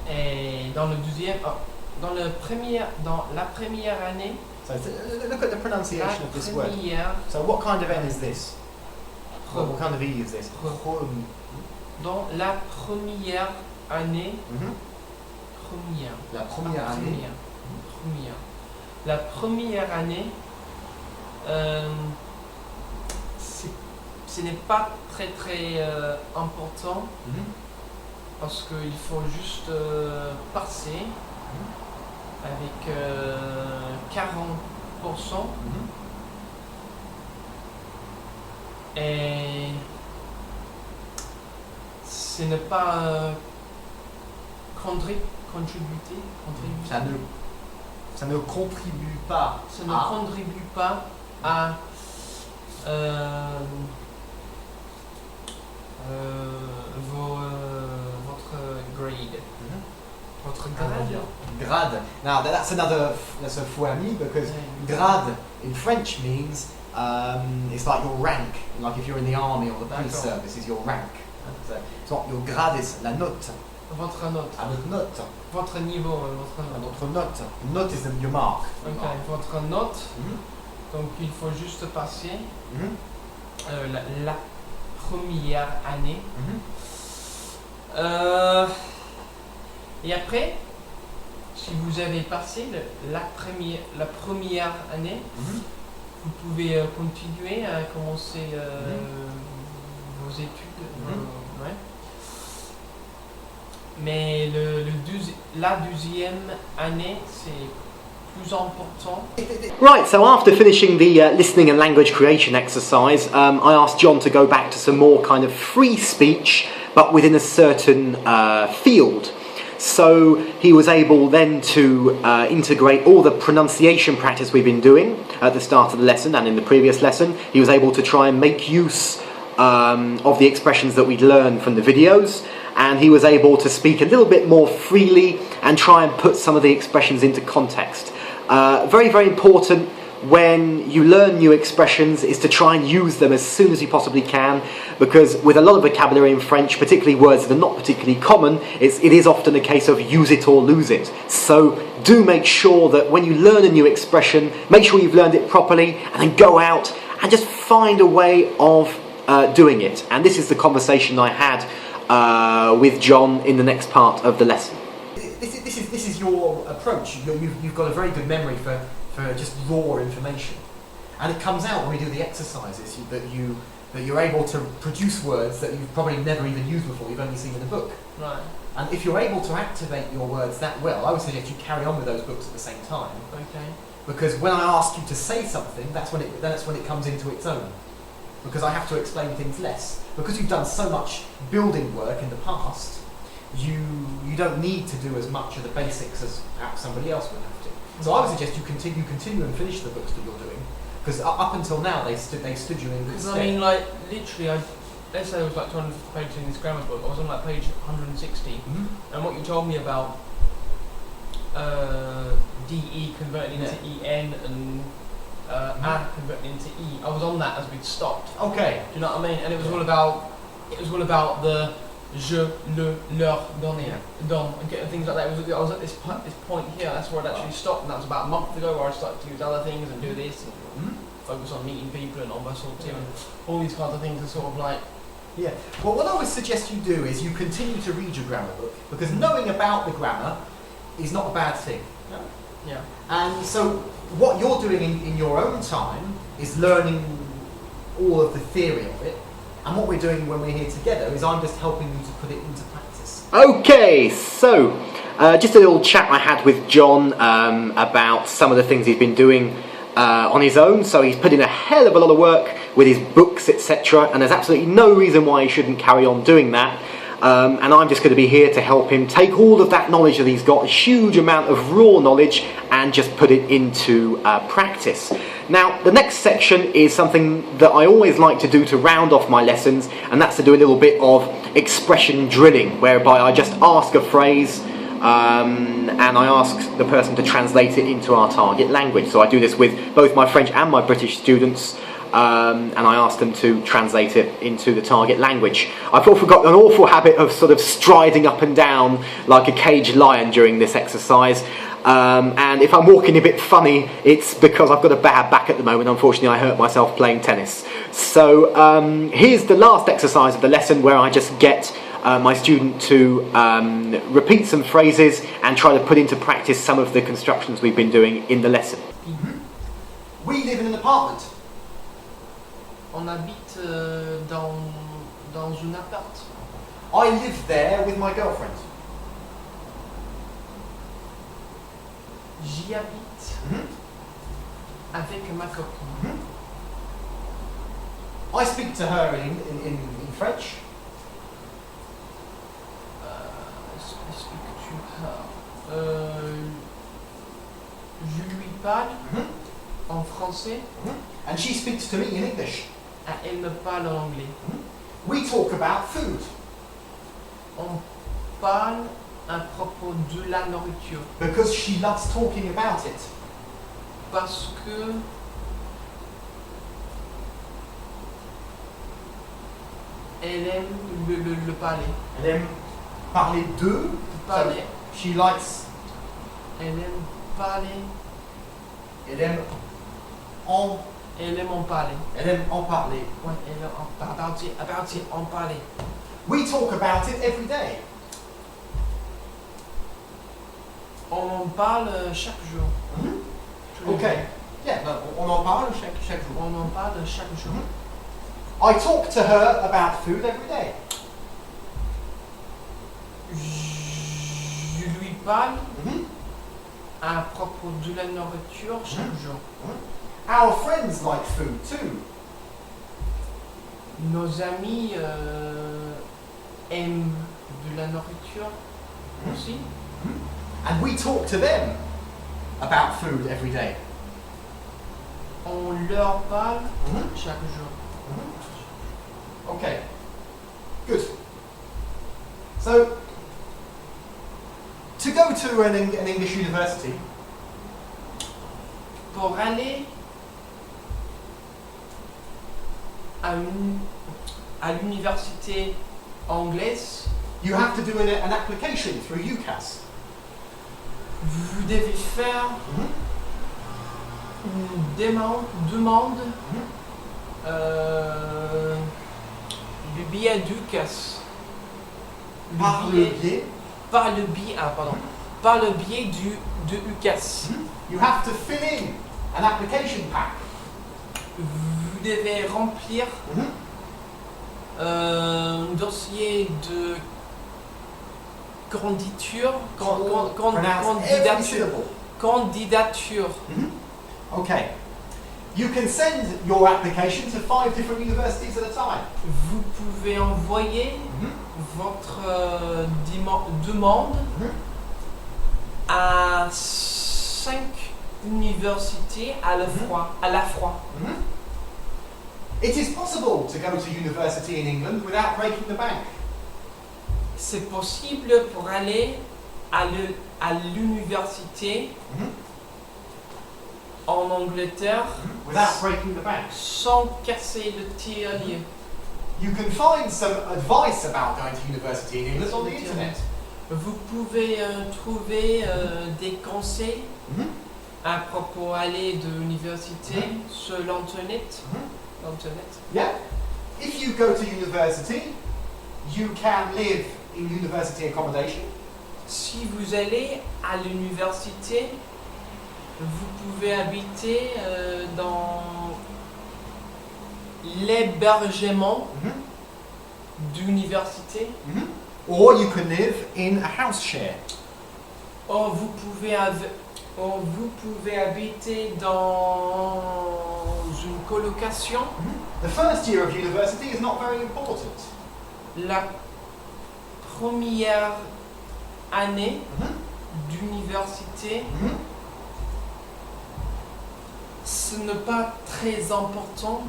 Et dans la première année. So look at the pronunciation of this word. So what kind of N is this? What kind of E is this? Dans la première année. La première année. La première année, ce n'est pas très important parce qu'il faut juste passer avec 40%. Et ce n'est pas contribuer. Ça ne contribue pas. Ça ne contribue pas à votre grade. Votre Grade. Now that's a faux ami because grade in French means it's like your rank. Like if you're in the army or the police service, is your rank. So it's not your grade, is la note. Votre note. Notre note. Votre niveau. Notre note. Note is your mark. Okay. Votre note. Donc il faut juste passer la première année. Et après, si vous avez passé la première année, vous pouvez continuer à commencer vos études. Ouais. Mais la deuxième année, c'est plus important. Right, so after finishing the listening and language creation exercise, I asked John to go back to some more kind of free speech, but within a certain field. So he was able then to integrate all the pronunciation practice we've been doing at the start of the lesson and in the previous lesson. He was able to try and make use of the expressions that we'd learned from the videos, and he was able to speak a little bit more freely and try and put some of the expressions into context. Very, very important when you learn new expressions is to try and use them as soon as you possibly can, because with a lot of vocabulary in French, particularly words that are not particularly common, it is often a case of use it or lose it. So do make sure that when you learn a new expression, make sure you've learned it properly, and then go out and just find a way of doing it. And this is the conversation I had with John in the next part of the lesson. This is your approach. You've got a very good memory for just raw information, and it comes out when we do the exercises that you're able to produce words that you've probably never even used before. You've only seen in a book. Right. And if you're able to activate your words that well, I would suggest you carry on with those books at the same time. Okay. Because when I ask you to say something, that's when it comes into its own. Because I have to explain things less. Because you've done so much building work in the past, you don't need to do as much of the basics as perhaps somebody else would have to. So I would suggest you continue and finish the books that you're doing, because up until now they stood you in good stead. Because I mean, like, literally, let's say I was like 200 pages in this grammar book, I was on like page 160, and what you told me about DE converting into EN and A converting into E, I was on that as we'd stopped. Okay. Do you know what I mean? And it was all about the je, le, leur, donner, don, and getting things like that. I was at this point here, that's where I'd actually stopped, and that was about a month ago where I started to use other things and do this and focus on meeting people and conversation and all these kinds of things are sort of like... Yeah. Well, what I would suggest you do is you continue to read your grammar book, because knowing about the grammar is not a bad thing. No? Yeah. And so what you're doing in your own time is learning all of the theory of it. And what we're doing when we're here together is I'm just helping you to put it into practice. Okay, so just a little chat I had with John about some of the things he's been doing on his own. So he's put in a hell of a lot of work with his books, etc. And there's absolutely no reason why he shouldn't carry on doing that. And I'm just going to be here to help him take all of that knowledge that he's got, a huge amount of raw knowledge, and just put it into practice. Now, the next section is something that I always like to do to round off my lessons, and that's to do a little bit of expression drilling, whereby I just ask a phrase and I ask the person to translate it into our target language. So I do this with both my French and my British students. And I asked them to translate it into the target language. I've got an awful habit of sort of striding up and down like a caged lion during this exercise. And if I'm walking a bit funny, it's because I've got a bad back at the moment. Unfortunately, I hurt myself playing tennis. So here's the last exercise of the lesson, where I just get my student to repeat some phrases and try to put into practice some of the constructions we've been doing in the lesson. We live in an apartment. On habite dans un appart. I live there with my girlfriend. J'y habite avec ma copine. I speak to her in French. Je lui parle en français. And she speaks to me in English. Elle me parle en anglais. We talk about food. On parle à propos de la nourriture. Because she loves talking about it. Parce que elle aime le parler. Elle aime parler de. Parler. So she likes. Elle aime parler. Elle aime en. Elle aime en parler. Elle aime en parler. Ouais, elle aime en parler. We talk about it every day. On en parle chaque jour. Okay. Yeah, on en parle chaque jour. On en parle chaque jour. I talk to her about food every day. Je lui parle à propos de la nourriture chaque jour. Our friends like food too. Nos amis aiment de la nourriture aussi. And we talk to them about food every day. On leur parle chaque jour. Okay, good. So, to go to an English university, Pour aller à l'université anglaise, you have to do an application through UCAS. vous devez faire une demande du billet d'UCAS. Par le biais. Par le biais, par le biais de UCAS. You have to fill in an application pack. Vous devez remplir un dossier de candidature. Candidature. Okay. You can send your application to 5 different universities at a time. Vous pouvez envoyer votre demande à 5 universités à la fois. It is possible to go to university in England without breaking the bank. C'est possible pour aller à l'université en Angleterre Without breaking the bank. sans casser le tirelire. You can find some advice about going to university in England on the internet. Vous pouvez trouver des conseils à propos d'aller de l'université sur l'internet. Yeah. If you go to university, you can live in university accommodation. Si vous allez à l'université, vous pouvez habiter dans l'hébergement d'université. Or you can live in a house share. Ou vous pouvez habiter dans une colocation. The first year of university is not very important. La première année d'université, ce n'est pas très important.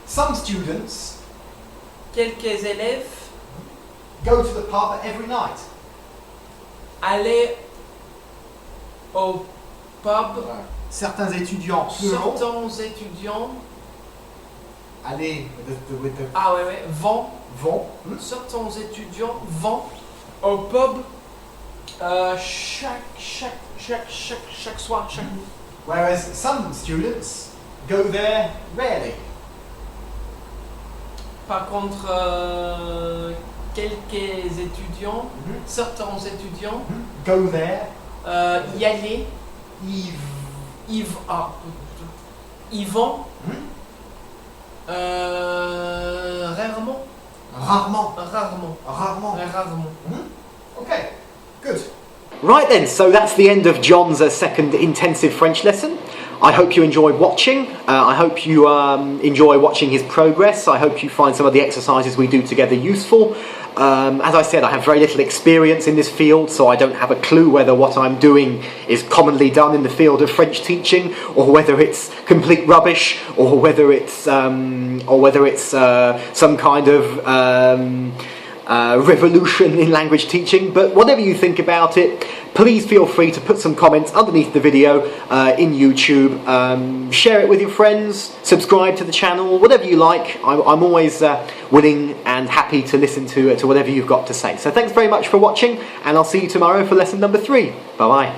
Some students Quelques élèves go to the pub every night. allaient au pub. Certains étudiants plural, Certains étudiants aller with the vont. Certains étudiants vont au pub chaque soir, chaque nuit. whereas some students go there rarely. Par contre, quelques étudiants, certains étudiants, Go there y aller, ils vont rarement. Okay, good. Right then, so that's the end of John's second intensive French lesson. I hope you enjoyed watching. I hope you enjoy watching his progress. I hope you find some of the exercises we do together useful. As I said, I have very little experience in this field, so I don't have a clue whether what I'm doing is commonly done in the field of French teaching, or whether it's complete rubbish, or whether it's some kind of revolution in language teaching. But whatever you think about it, please feel free to put some comments underneath the video in YouTube. Share it with your friends, subscribe to the channel, whatever you like. I'm always willing and happy to listen to whatever you've got to say. So thanks very much for watching, and I'll see you tomorrow for lesson number 3. Bye bye.